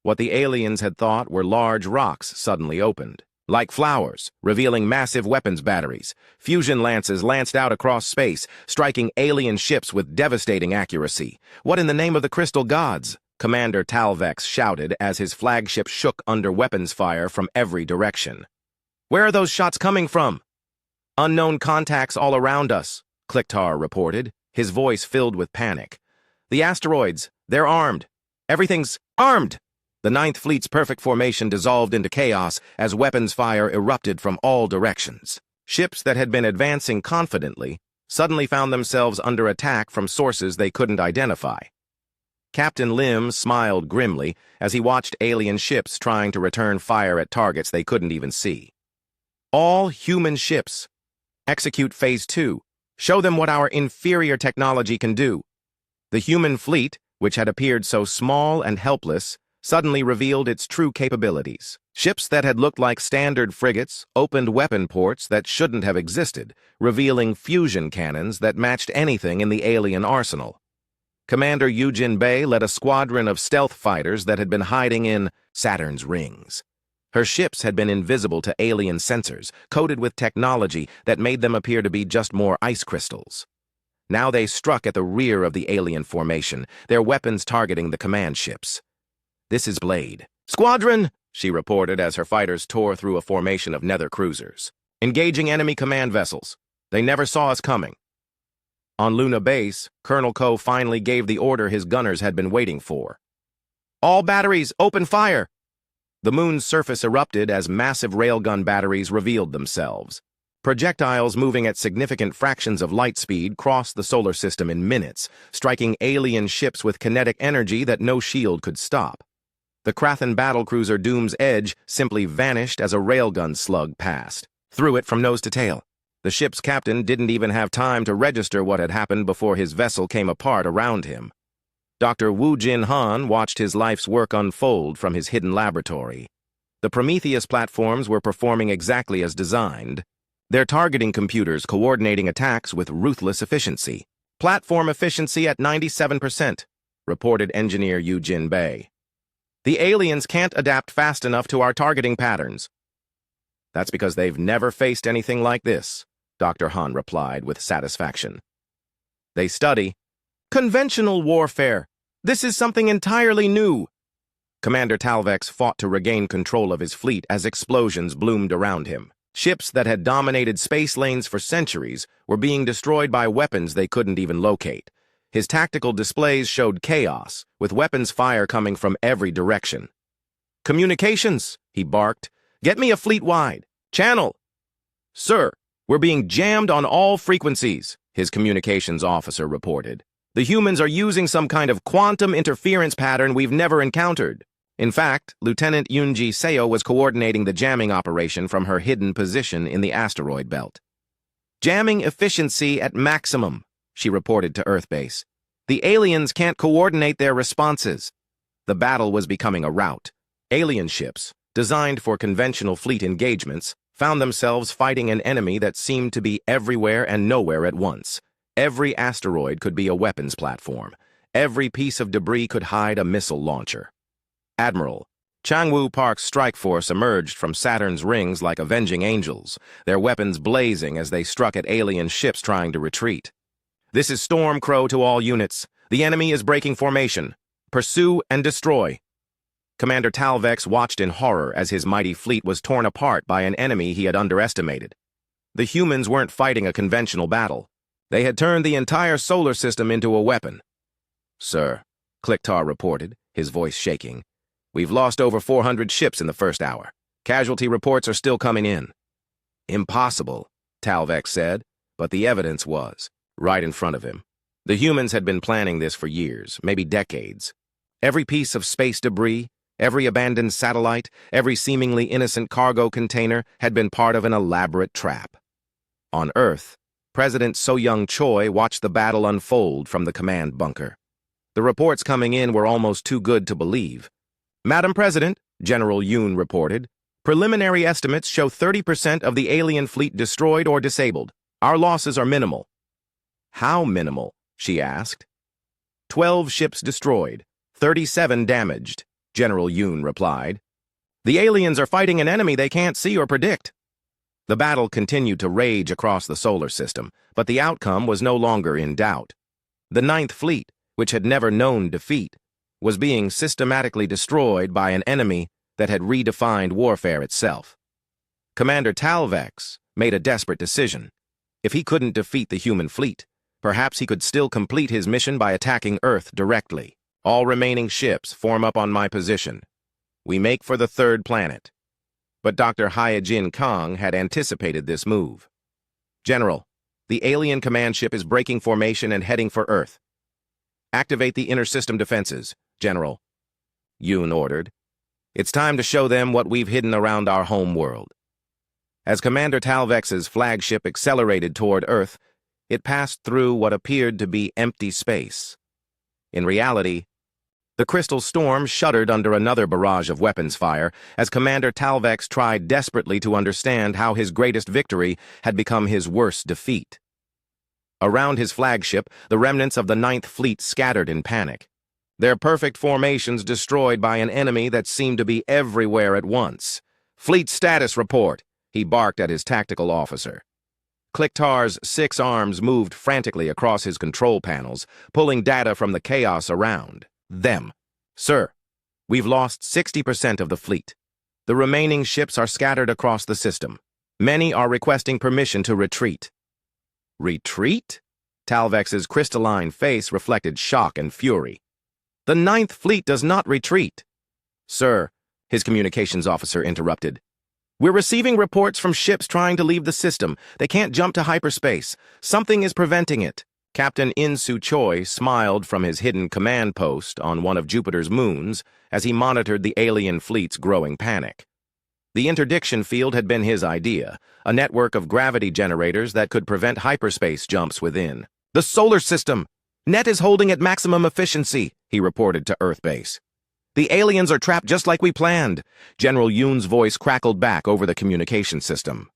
What the aliens had thought were large rocks suddenly opened. Like flowers, revealing massive weapons batteries, fusion lances lanced out across space, striking alien ships with devastating accuracy. "What in the name of the crystal gods?" Commander Talvex shouted as his flagship shook under weapons fire from every direction. "Where are those shots coming from?" "Unknown contacts all around us," Kliktar reported, his voice filled with panic. "The asteroids, they're armed. Everything's armed!" The Ninth Fleet's perfect formation dissolved into chaos as weapons fire erupted from all directions. Ships that had been advancing confidently suddenly found themselves under attack from sources they couldn't identify. Captain Lim smiled grimly as he watched alien ships trying to return fire at targets they couldn't even see. All human ships. Execute Phase 2. Show them what our inferior technology can do. The human fleet, which had appeared so small and helpless, suddenly revealed its true capabilities. Ships that had looked like standard frigates opened weapon ports that shouldn't have existed, revealing fusion cannons that matched anything in the alien arsenal. Commander Yujin Bei led a squadron of stealth fighters that had been hiding in Saturn's rings. Her ships had been invisible to alien sensors, coated with technology that made them appear to be just more ice crystals. Now they struck at the rear of the alien formation, their weapons targeting the command ships. "This is Blade. Squadron!" she reported as her fighters tore through a formation of nether cruisers. "Engaging enemy command vessels. They never saw us coming." On Luna Base, Colonel Ko finally gave the order his gunners had been waiting for. "All batteries, open fire!" The moon's surface erupted as massive railgun batteries revealed themselves. Projectiles moving at significant fractions of light speed crossed the solar system in minutes, striking alien ships with kinetic energy that no shield could stop. The Krathan battlecruiser Doom's Edge simply vanished as a railgun slug passed, threw it from nose to tail. The ship's captain didn't even have time to register what had happened before his vessel came apart around him. Dr. Wu Jin Han watched his life's work unfold from his hidden laboratory. The Prometheus platforms were performing exactly as designed, their targeting computers coordinating attacks with ruthless efficiency. "Platform efficiency at 97%, reported engineer Yujin Bei. "The aliens can't adapt fast enough to our targeting patterns." "That's because they've never faced anything like this," Dr. Han replied with satisfaction. "They study conventional warfare. This is something entirely new." Commander Talvex fought to regain control of his fleet as explosions bloomed around him. Ships that had dominated space lanes for centuries were being destroyed by weapons they couldn't even locate. His tactical displays showed chaos, with weapons fire coming from every direction. "Communications," he barked. "Get me a fleet-wide channel." "Sir, we're being jammed on all frequencies," his communications officer reported. "The humans are using some kind of quantum interference pattern we've never encountered." In fact, Lieutenant Yunji Seo was coordinating the jamming operation from her hidden position in the asteroid belt. "Jamming efficiency at maximum," she reported to Earthbase. "The aliens can't coordinate their responses." The battle was becoming a rout. Alien ships, designed for conventional fleet engagements, found themselves fighting an enemy that seemed to be everywhere and nowhere at once. Every asteroid could be a weapons platform. Every piece of debris could hide a missile launcher. Admiral, Changwu Park's strike force emerged from Saturn's rings like avenging angels, their weapons blazing as they struck at alien ships trying to retreat. "This is Storm Crow to all units. The enemy is breaking formation. Pursue and destroy." Commander Talvex watched in horror as his mighty fleet was torn apart by an enemy he had underestimated. The humans weren't fighting a conventional battle. They had turned the entire solar system into a weapon. "Sir," Kliktar reported, his voice shaking, "we've lost over 400 ships in the first hour. Casualty reports are still coming in." "Impossible," Talvex said, but the evidence was right in front of him. The humans had been planning this for years, maybe decades. Every piece of space debris, every abandoned satellite, every seemingly innocent cargo container had been part of an elaborate trap. On Earth, President So-Young Choi watched the battle unfold from the command bunker. The reports coming in were almost too good to believe. "Madam President," General Yoon reported, "preliminary estimates show 30% of the alien fleet destroyed or disabled. Our losses are minimal." "How minimal?" she asked. 12 ships destroyed, 37 damaged, General Yoon replied. "The aliens are fighting an enemy they can't see or predict." The battle continued to rage across the solar system, but the outcome was no longer in doubt. The Ninth Fleet, which had never known defeat, was being systematically destroyed by an enemy that had redefined warfare itself. Commander Talvex made a desperate decision. If he couldn't defeat the human fleet, perhaps he could still complete his mission by attacking Earth directly. "All remaining ships form up on my position," We make for the third planet. But Dr. Hyojin Kong had anticipated this move. General, the alien command ship is breaking formation and heading for Earth. Activate the inter-system defenses, General, Yoon ordered. It's time to show them what we've hidden around our home world. As Commander Talvex's flagship accelerated toward Earth, it passed through what appeared to be empty space. In reality, the crystal storm shuddered under another barrage of weapons fire as Commander Talvex tried desperately to understand how his greatest victory had become his worst defeat. Around his flagship, the remnants of the Ninth Fleet scattered in panic, their perfect formations destroyed by an enemy that seemed to be everywhere at once. "Fleet status report," he barked at his tactical officer. Clicktar's 6 arms moved frantically across his control panels, pulling data from the chaos around them. "Sir, we've lost 60% of the fleet. The remaining ships are scattered across the system. Many are requesting permission to retreat." Retreat? Talvex's crystalline face reflected shock and fury. "The Ninth Fleet does not retreat." "Sir," his communications officer interrupted. "We're receiving reports from ships trying to leave the system. They can't jump to hyperspace. Something is preventing it." Captain In-Soo Choi smiled from his hidden command post on one of Jupiter's moons as he monitored the alien fleet's growing panic. The interdiction field had been his idea, a network of gravity generators that could prevent hyperspace jumps within. "The solar system! Net is holding at maximum efficiency," he reported to Earthbase. "The aliens are trapped just like we planned." General Yoon's voice crackled back over the communication system.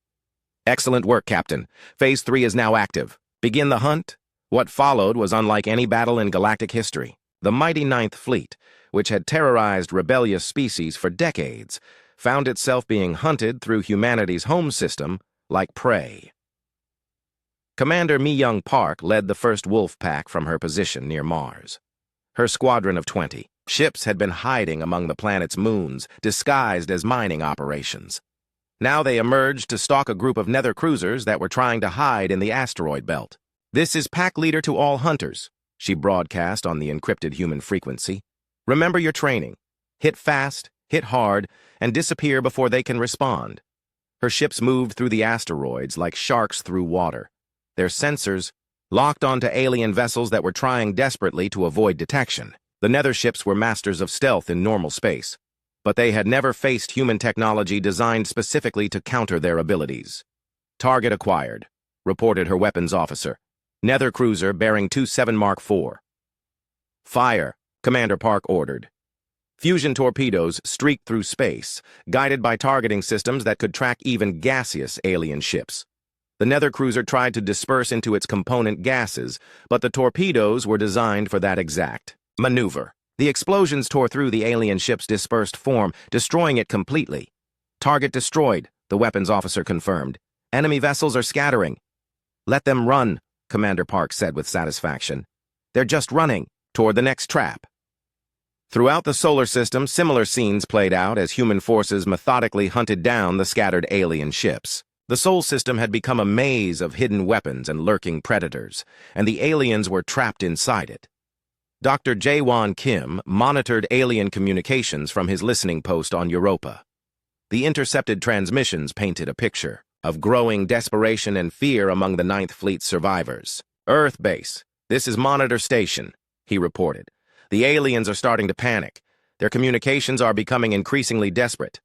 "Excellent work, Captain. Phase 3 is now active. Begin the hunt." What followed was unlike any battle in galactic history. The mighty Ninth Fleet, which had terrorized rebellious species for decades, found itself being hunted through humanity's home system like prey. Commander Mi-young Park led the first wolf pack from her position near Mars. Her squadron of 20 ships had been hiding among the planet's moons, disguised as mining operations. Now they emerged to stalk a group of nether cruisers that were trying to hide in the asteroid belt. "This is pack leader to all hunters," she broadcast on the encrypted human frequency. "Remember your training. Hit fast, hit hard, and disappear before they can respond." Her ships moved through the asteroids like sharks through water, their sensors locked onto alien vessels that were trying desperately to avoid detection. The nether ships were masters of stealth in normal space, but they had never faced human technology designed specifically to counter their abilities. "Target acquired," reported her weapons officer. "Nether cruiser bearing 27 Mark IV. "Fire," Commander Park ordered. Fusion torpedoes streaked through space, guided by targeting systems that could track even gaseous alien ships. The nether cruiser tried to disperse into its component gases, but the torpedoes were designed for that exact maneuver. The explosions tore through the alien ship's dispersed form, destroying it completely. "Target destroyed," the weapons officer confirmed. "Enemy vessels are scattering." "Let them run," Commander Park said with satisfaction. "They're just running toward the next trap." Throughout the solar system, similar scenes played out as human forces methodically hunted down the scattered alien ships. The Sol system had become a maze of hidden weapons and lurking predators, and the aliens were trapped inside it. Dr. Jae-won Kim monitored alien communications from his listening post on Europa. The intercepted transmissions painted a picture of growing desperation and fear among the Ninth Fleet survivors. "Earth base, this is Monitor Station," he reported. "The aliens are starting to panic. Their communications are becoming increasingly desperate."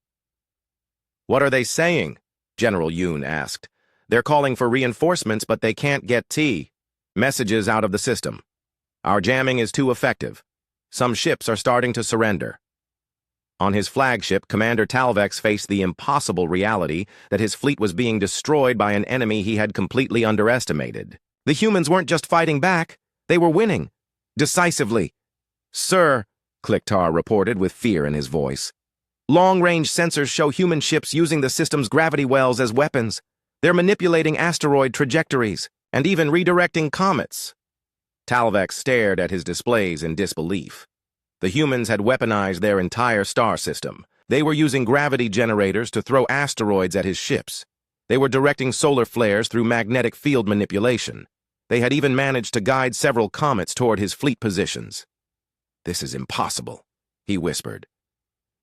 "What are they saying?" General Yoon asked. "They're calling for reinforcements, but they can't get messages out of the system. Our jamming is too effective. Some ships are starting to surrender." On his flagship, Commander Talvex faced the impossible reality that his fleet was being destroyed by an enemy he had completely underestimated. The humans weren't just fighting back, they were winning. Decisively. "Sir," Clicktar reported with fear in his voice, "long-range sensors show human ships using the system's gravity wells as weapons. They're manipulating asteroid trajectories and even redirecting comets." Talvex stared at his displays in disbelief. The humans had weaponized their entire star system. They were using gravity generators to throw asteroids at his ships. They were directing solar flares through magnetic field manipulation. They had even managed to guide several comets toward his fleet positions. "This is impossible," he whispered.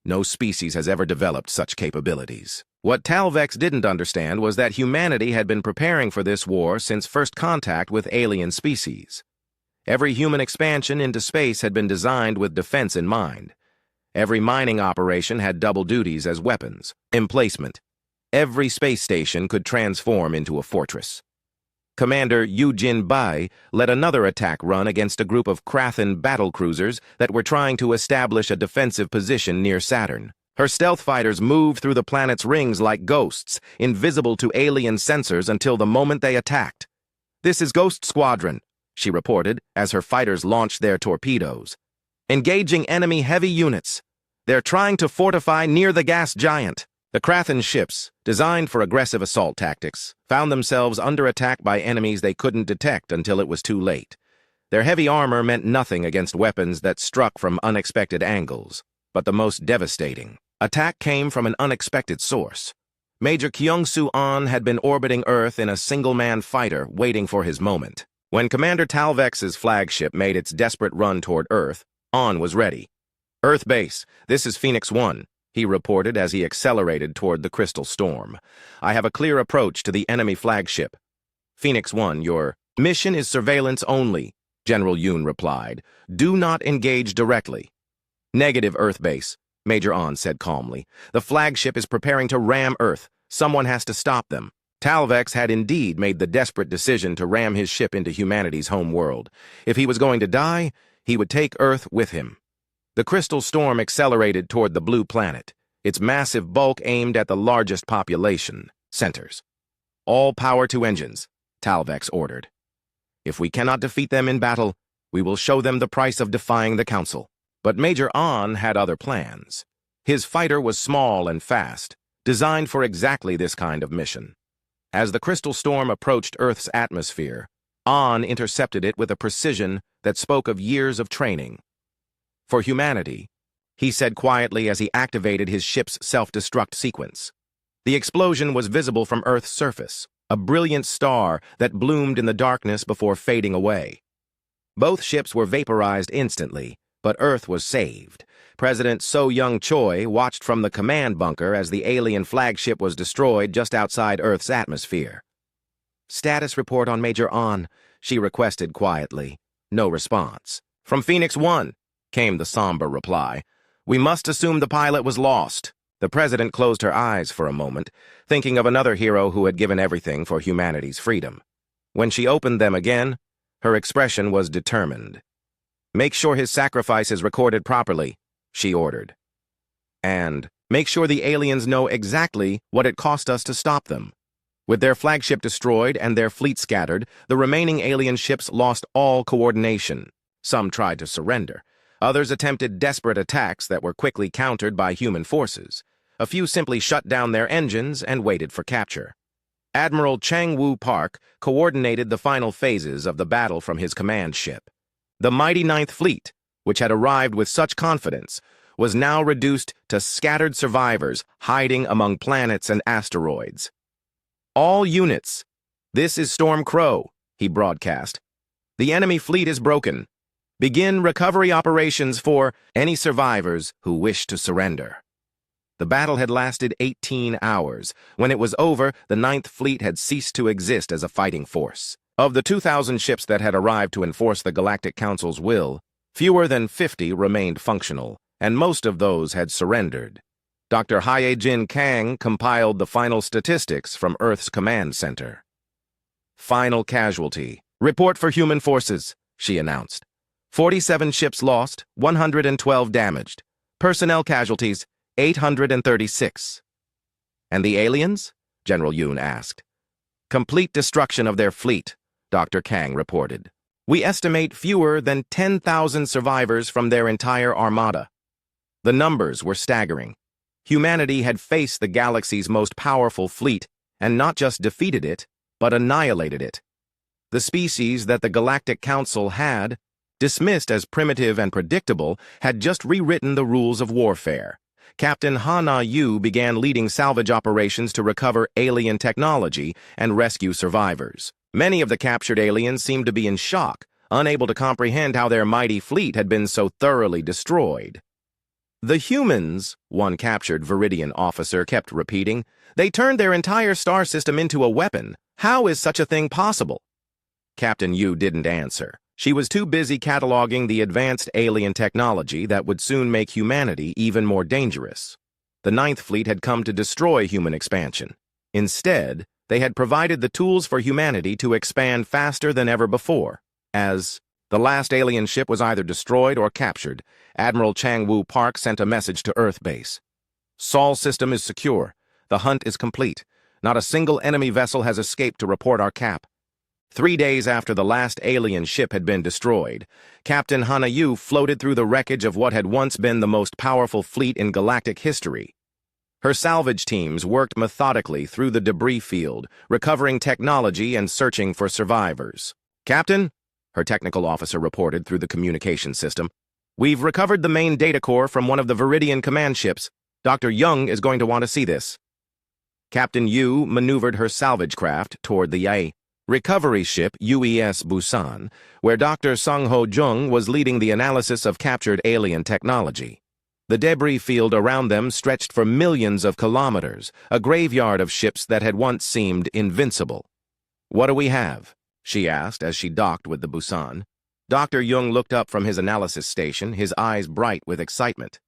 No species has ever developed such capabilities. What Talvex didn't understand was that humanity had been preparing for this war since first contact with alien species. Every human expansion into space had been designed with defense in mind. Every mining operation had double duties as weapons. Emplacement. Every space station could transform into a fortress. Commander Yu-Jin Bai led another attack run against a group of Krathan battlecruisers that were trying to establish a defensive position near Saturn. Her stealth fighters moved through the planet's rings like ghosts, invisible to alien sensors until the moment they attacked. "This is Ghost Squadron," she reported as her fighters launched their torpedoes. "Engaging enemy heavy units. They're trying to fortify near the gas giant." The Krathan ships, designed for aggressive assault tactics, found themselves under attack by enemies they couldn't detect until it was too late. Their heavy armor meant nothing against weapons that struck from unexpected angles, but the most devastating attack came from an unexpected source. Major Kyung-Soo An had been orbiting Earth in a single-man fighter waiting for his moment. When Commander Talvex's flagship made its desperate run toward Earth, An was ready. "Earth base, this is Phoenix 1. He reported as he accelerated toward the crystal storm. "I have a clear approach to the enemy flagship." "Phoenix 1, your mission is surveillance only," General Yoon replied. "Do not engage directly." "Negative, Earth base," Major An said calmly. "The flagship is preparing to ram Earth. Someone has to stop them." Talvex had indeed made the desperate decision to ram his ship into humanity's home world. If he was going to die, he would take Earth with him. The crystal storm accelerated toward the blue planet, its massive bulk aimed at the largest population centers. "All power to engines," Talvex ordered. "If we cannot defeat them in battle, we will show them the price of defying the Council." But Major An had other plans. His fighter was small and fast, designed for exactly this kind of mission. As the crystal storm approached Earth's atmosphere, An intercepted it with a precision that spoke of years of training. "For humanity," he said quietly as he activated his ship's self-destruct sequence. The explosion was visible from Earth's surface, a brilliant star that bloomed in the darkness before fading away. Both ships were vaporized instantly, but Earth was saved. President So-Young Choi watched from the command bunker as the alien flagship was destroyed just outside Earth's atmosphere. "Status report on Major An," she requested quietly. No response. "From Phoenix 1. Came the somber reply. "We must assume the pilot was lost." The president closed her eyes for a moment, thinking of another hero who had given everything for humanity's freedom. When she opened them again, her expression was determined. "Make sure his sacrifice is recorded properly," she ordered. "And make sure the aliens know exactly what it cost us to stop them." With their flagship destroyed and their fleet scattered, the remaining alien ships lost all coordination. Some tried to surrender. Others attempted desperate attacks that were quickly countered by human forces. A few simply shut down their engines and waited for capture. Admiral Chang-Woo Park coordinated the final phases of the battle from his command ship. The mighty Ninth Fleet, which had arrived with such confidence, was now reduced to scattered survivors hiding among planets and asteroids. "All units, this is Storm Crow," he broadcast. "The enemy fleet is broken. Begin recovery operations for any survivors who wish to surrender." The battle had lasted 18 hours. When it was over, the Ninth Fleet had ceased to exist as a fighting force. Of the 2,000 ships that had arrived to enforce the Galactic Council's will, fewer than 50 remained functional, and most of those had surrendered. Dr. Hye-Jin Kang compiled the final statistics from Earth's command center. "Final casualty. Report for human forces," she announced. 47 ships lost, 112 damaged. Personnel casualties, 836. "And the aliens?" General Yoon asked. "Complete destruction of their fleet," Dr. Kang reported. "We estimate fewer than 10,000 survivors from their entire armada." The numbers were staggering. Humanity had faced the galaxy's most powerful fleet, and not just defeated it, but annihilated it. The species that the Galactic Council had, dismissed as primitive and predictable, had just rewritten the rules of warfare. Captain Ha-Na Yu began leading salvage operations to recover alien technology and rescue survivors. Many of the captured aliens seemed to be in shock, unable to comprehend how their mighty fleet had been so thoroughly destroyed. The humans, one captured Viridian officer kept repeating, they turned their entire star system into a weapon. How is such a thing possible? Captain Yu didn't answer. She was too busy cataloging the advanced alien technology that would soon make humanity even more dangerous. The Ninth Fleet had come to destroy human expansion. Instead, they had provided the tools for humanity to expand faster than ever before. As the last alien ship was either destroyed or captured, Admiral Chang-Woo Park sent a message to Earth Base. Sol system is secure. The hunt is complete. Not a single enemy vessel has escaped to report our cap. 3 days after the last alien ship had been destroyed, Captain Hana-Yu floated through the wreckage of what had once been the most powerful fleet in galactic history. Her salvage teams worked methodically through the debris field, recovering technology and searching for survivors. "Captain," her technical officer reported through the communication system, "we've recovered the main data core from one of the Viridian command ships. Dr. Young is going to want to see this." Captain Yu maneuvered her salvage craft toward the recovery ship UES Busan, where Dr. Sung Ho Jung was leading the analysis of captured alien technology. The debris field around them stretched for millions of kilometers, a graveyard of ships that had once seemed invincible. "What do we have?" she asked as she docked with the Busan. Dr. Jung looked up from his analysis station, his eyes bright with excitement.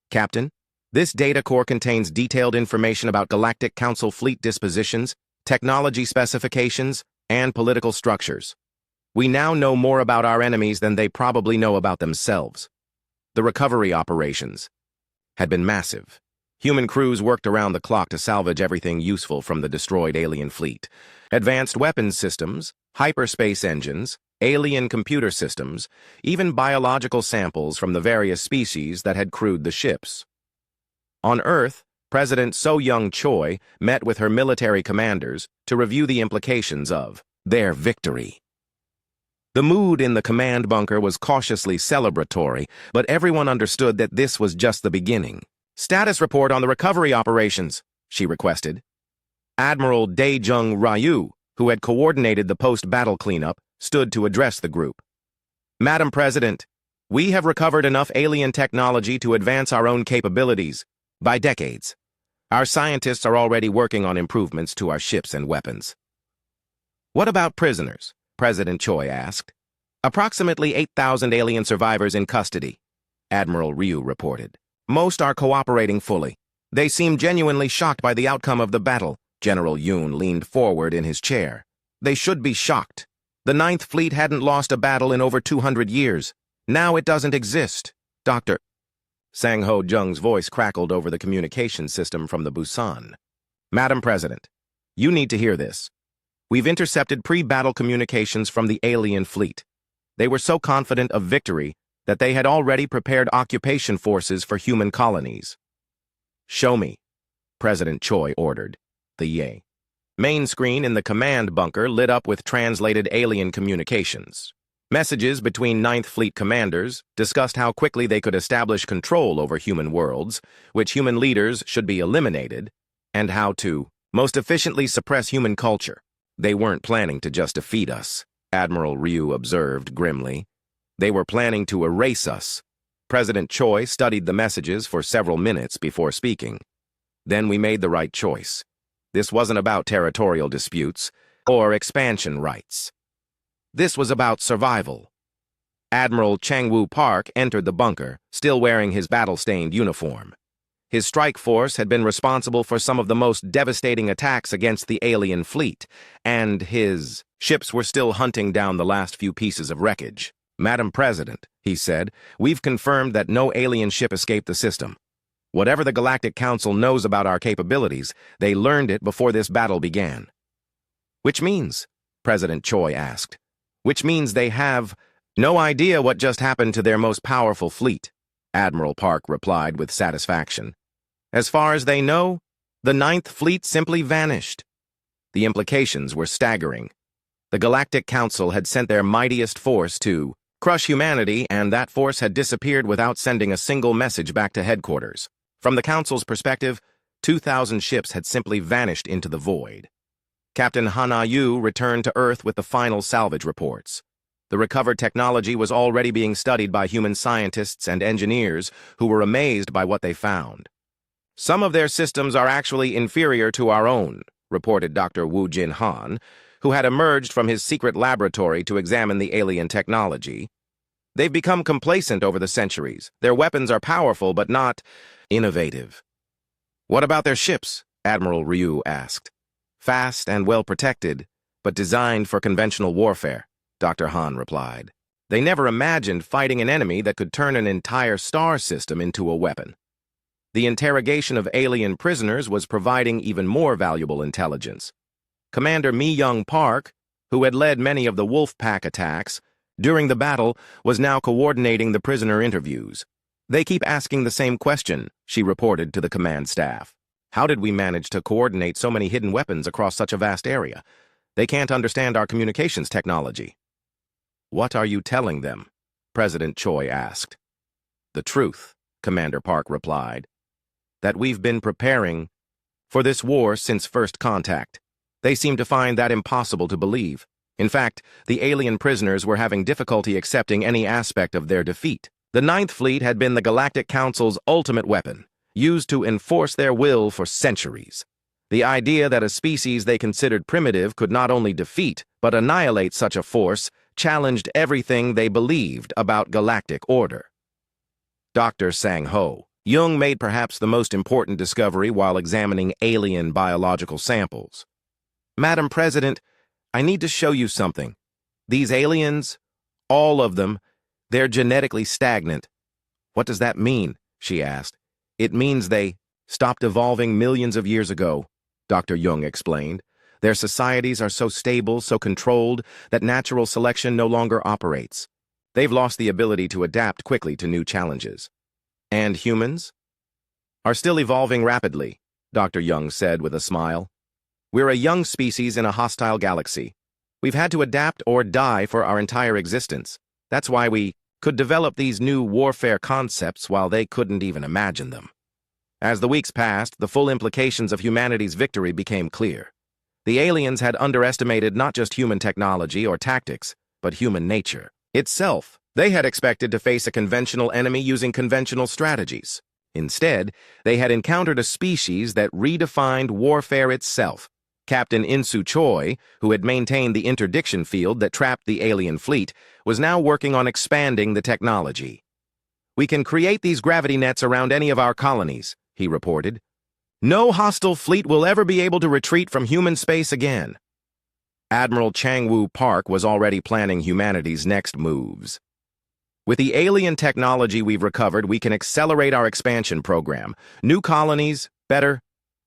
"Captain, this data core contains detailed information about Galactic Council fleet dispositions, technology specifications, and political structures. We now know more about our enemies than they probably know about themselves." The recovery operations had been massive. Human crews worked around the clock to salvage everything useful from the destroyed alien fleet. Advanced weapons systems, hyperspace engines, alien computer systems, even biological samples from the various species that had crewed the ships. On Earth, President So-Young Choi met with her military commanders to review the implications of their victory. The mood in the command bunker was cautiously celebratory, but everyone understood that this was just the beginning. "Status report on the recovery operations," she requested. Admiral Dae-Jung Ryu, who had coordinated the post-battle cleanup, stood to address the group. "Madam President, we have recovered enough alien technology to advance our own capabilities by decades. Our scientists are already working on improvements to our ships and weapons." "What about prisoners?" President Choi asked. "Approximately 8,000 alien survivors in custody," Admiral Ryu reported. "Most are cooperating fully. They seem genuinely shocked by the outcome of the battle." General Yoon leaned forward in his chair. "They should be shocked. The Ninth Fleet hadn't lost a battle in over 200 years. Now it doesn't exist. Dr. Sang Ho Jung's voice crackled over the communication system from the Busan. "Madam President, you need to hear this. We've intercepted pre-battle communications from the alien fleet. They were so confident of victory that they had already prepared occupation forces for human colonies." "Show me," President Choi ordered. The main screen in the command bunker lit up with translated alien communications. Messages between Ninth Fleet commanders discussed how quickly they could establish control over human worlds, which human leaders should be eliminated, and how to most efficiently suppress human culture. "They weren't planning to just defeat us," Admiral Ryu observed grimly. "They were planning to erase us." President Choi studied the messages for several minutes before speaking. "Then we made the right choice. This wasn't about territorial disputes or expansion rights. This was about survival." Admiral Chang-Woo Park entered the bunker, still wearing his battle-stained uniform. His strike force had been responsible for some of the most devastating attacks against the alien fleet, and his ships were still hunting down the last few pieces of wreckage. "Madam President," he said, "we've confirmed that no alien ship escaped the system. Whatever the Galactic Council knows about our capabilities, they learned it before this battle began." "Which means?" President Choi asked. "Which means they have no idea what just happened to their most powerful fleet," Admiral Park replied with satisfaction. "As far as they know, the Ninth Fleet simply vanished." The implications were staggering. The Galactic Council had sent their mightiest force to crush humanity, and that force had disappeared without sending a single message back to headquarters. From the Council's perspective, 2,000 ships had simply vanished into the void. Captain Hana-Yu returned to Earth with the final salvage reports. The recovered technology was already being studied by human scientists and engineers who were amazed by what they found. Some of their systems are actually inferior to our own, reported Dr. Wu Jin Han, who had emerged from his secret laboratory to examine the alien technology. They've become complacent over the centuries. Their weapons are powerful, but not innovative. What about their ships? Admiral Ryu asked. Fast and well protected, but designed for conventional warfare, Dr. Han replied. They never imagined fighting an enemy that could turn an entire star system into a weapon. The interrogation of alien prisoners was providing even more valuable intelligence. Commander Mi-young Park, who had led many of the wolf pack attacks during the battle, was now coordinating the prisoner interviews. They keep asking the same question, she reported to the command staff. How did we manage to coordinate so many hidden weapons across such a vast area? They can't understand our communications technology. What are you telling them? President Choi asked. The truth, Commander Park replied. That we've been preparing for this war since first contact. They seem to find that impossible to believe. In fact, the alien prisoners were having difficulty accepting any aspect of their defeat. The Ninth Fleet had been the Galactic Council's ultimate weapon, used to enforce their will for centuries. The idea that a species they considered primitive could not only defeat, but annihilate such a force challenged everything they believed about galactic order. Dr. Sang-ho Jung made perhaps the most important discovery while examining alien biological samples. Madam President, I need to show you something. These aliens, all of them, they're genetically stagnant. What does that mean? She asked. It means they stopped evolving millions of years ago, Dr. Jung explained. Their societies are so stable, so controlled, that natural selection no longer operates. They've lost the ability to adapt quickly to new challenges. And humans? Are still evolving rapidly, Dr. Jung said with a smile. We're a young species in a hostile galaxy. We've had to adapt or die for our entire existence. That's why we could develop these new warfare concepts while they couldn't even imagine them. As the weeks passed, the full implications of humanity's victory became clear. The aliens had underestimated not just human technology or tactics, but human nature itself. They had expected to face a conventional enemy using conventional strategies. Instead, they had encountered a species that redefined warfare itself. Captain Insu Choi, who had maintained the interdiction field that trapped the alien fleet, was now working on expanding the technology. We can create these gravity nets around any of our colonies, he reported. No hostile fleet will ever be able to retreat from human space again. Admiral Chang-woo Park was already planning humanity's next moves. With the alien technology we've recovered, we can accelerate our expansion program. New colonies, better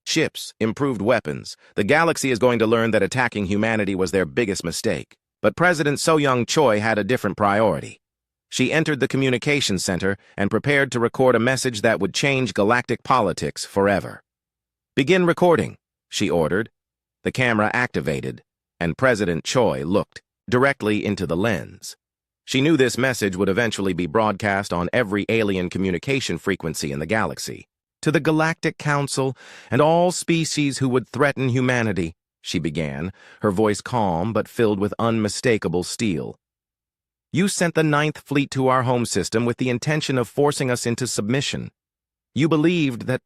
ships, improved weapons. The galaxy is going to learn that attacking humanity was their biggest mistake. But President So-young Choi had a different priority. She entered the communications center and prepared to record a message that would change galactic politics forever. Begin recording, she ordered. The camera activated, and President Choi looked directly into the lens. She knew this message would eventually be broadcast on every alien communication frequency in the galaxy. To the Galactic Council and all species who would threaten humanity, she began, her voice calm but filled with unmistakable steel. You sent the Ninth Fleet to our home system with the intention of forcing us into submission. You believed that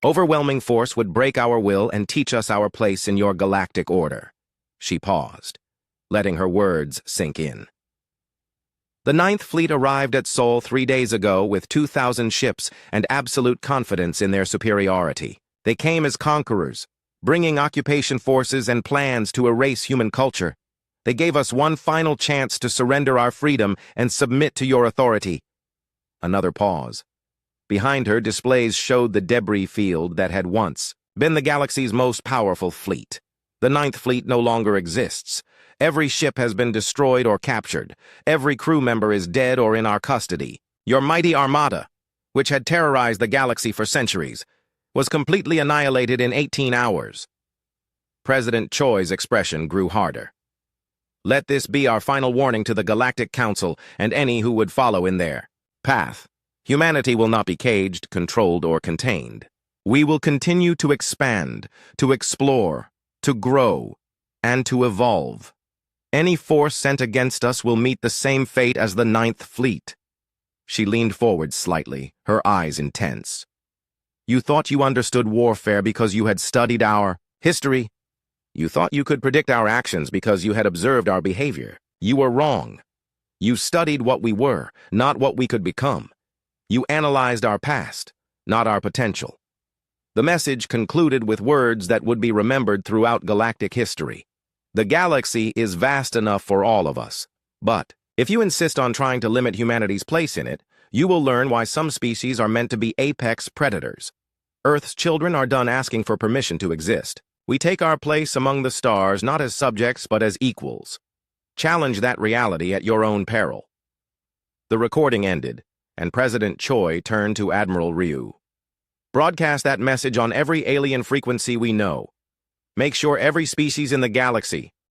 overwhelming force would break our will and teach us our place in your galactic order. She paused, letting her words sink in. The Ninth Fleet arrived at Seoul 3 days ago with 2,000 ships and absolute confidence in their superiority. They came as conquerors, bringing occupation forces and plans to erase human culture. They gave us one final chance to surrender our freedom and submit to your authority. Another pause. Behind her, displays showed the debris field that had once been the galaxy's most powerful fleet. The Ninth Fleet no longer exists. Every ship has been destroyed or captured. Every crew member is dead or in our custody. Your mighty armada, which had terrorized the galaxy for centuries, was completely annihilated in 18 hours. President Choi's expression grew harder. Let this be our final warning to the Galactic Council and any who would follow in their path. Humanity will not be caged, controlled, or contained. We will continue to expand, to explore, to grow, and to evolve. Any force sent against us will meet the same fate as the Ninth Fleet." She leaned forward slightly, her eyes intense. "You thought you understood warfare because you had studied our history? You thought you could predict our actions because you had observed our behavior. You were wrong. You studied what we were, not what we could become. You analyzed our past, not our potential." The message concluded with words that would be remembered throughout galactic history. The galaxy is vast enough for all of us, but if you insist on trying to limit humanity's place in it, you will learn why some species are meant to be apex predators. Earth's children are done asking for permission to exist. We take our place among the stars not as subjects but as equals. Challenge that reality at your own peril. The recording ended, and President Choi turned to Admiral Ryu. "Broadcast that message on every alien frequency we know. Make sure every species in the galaxy,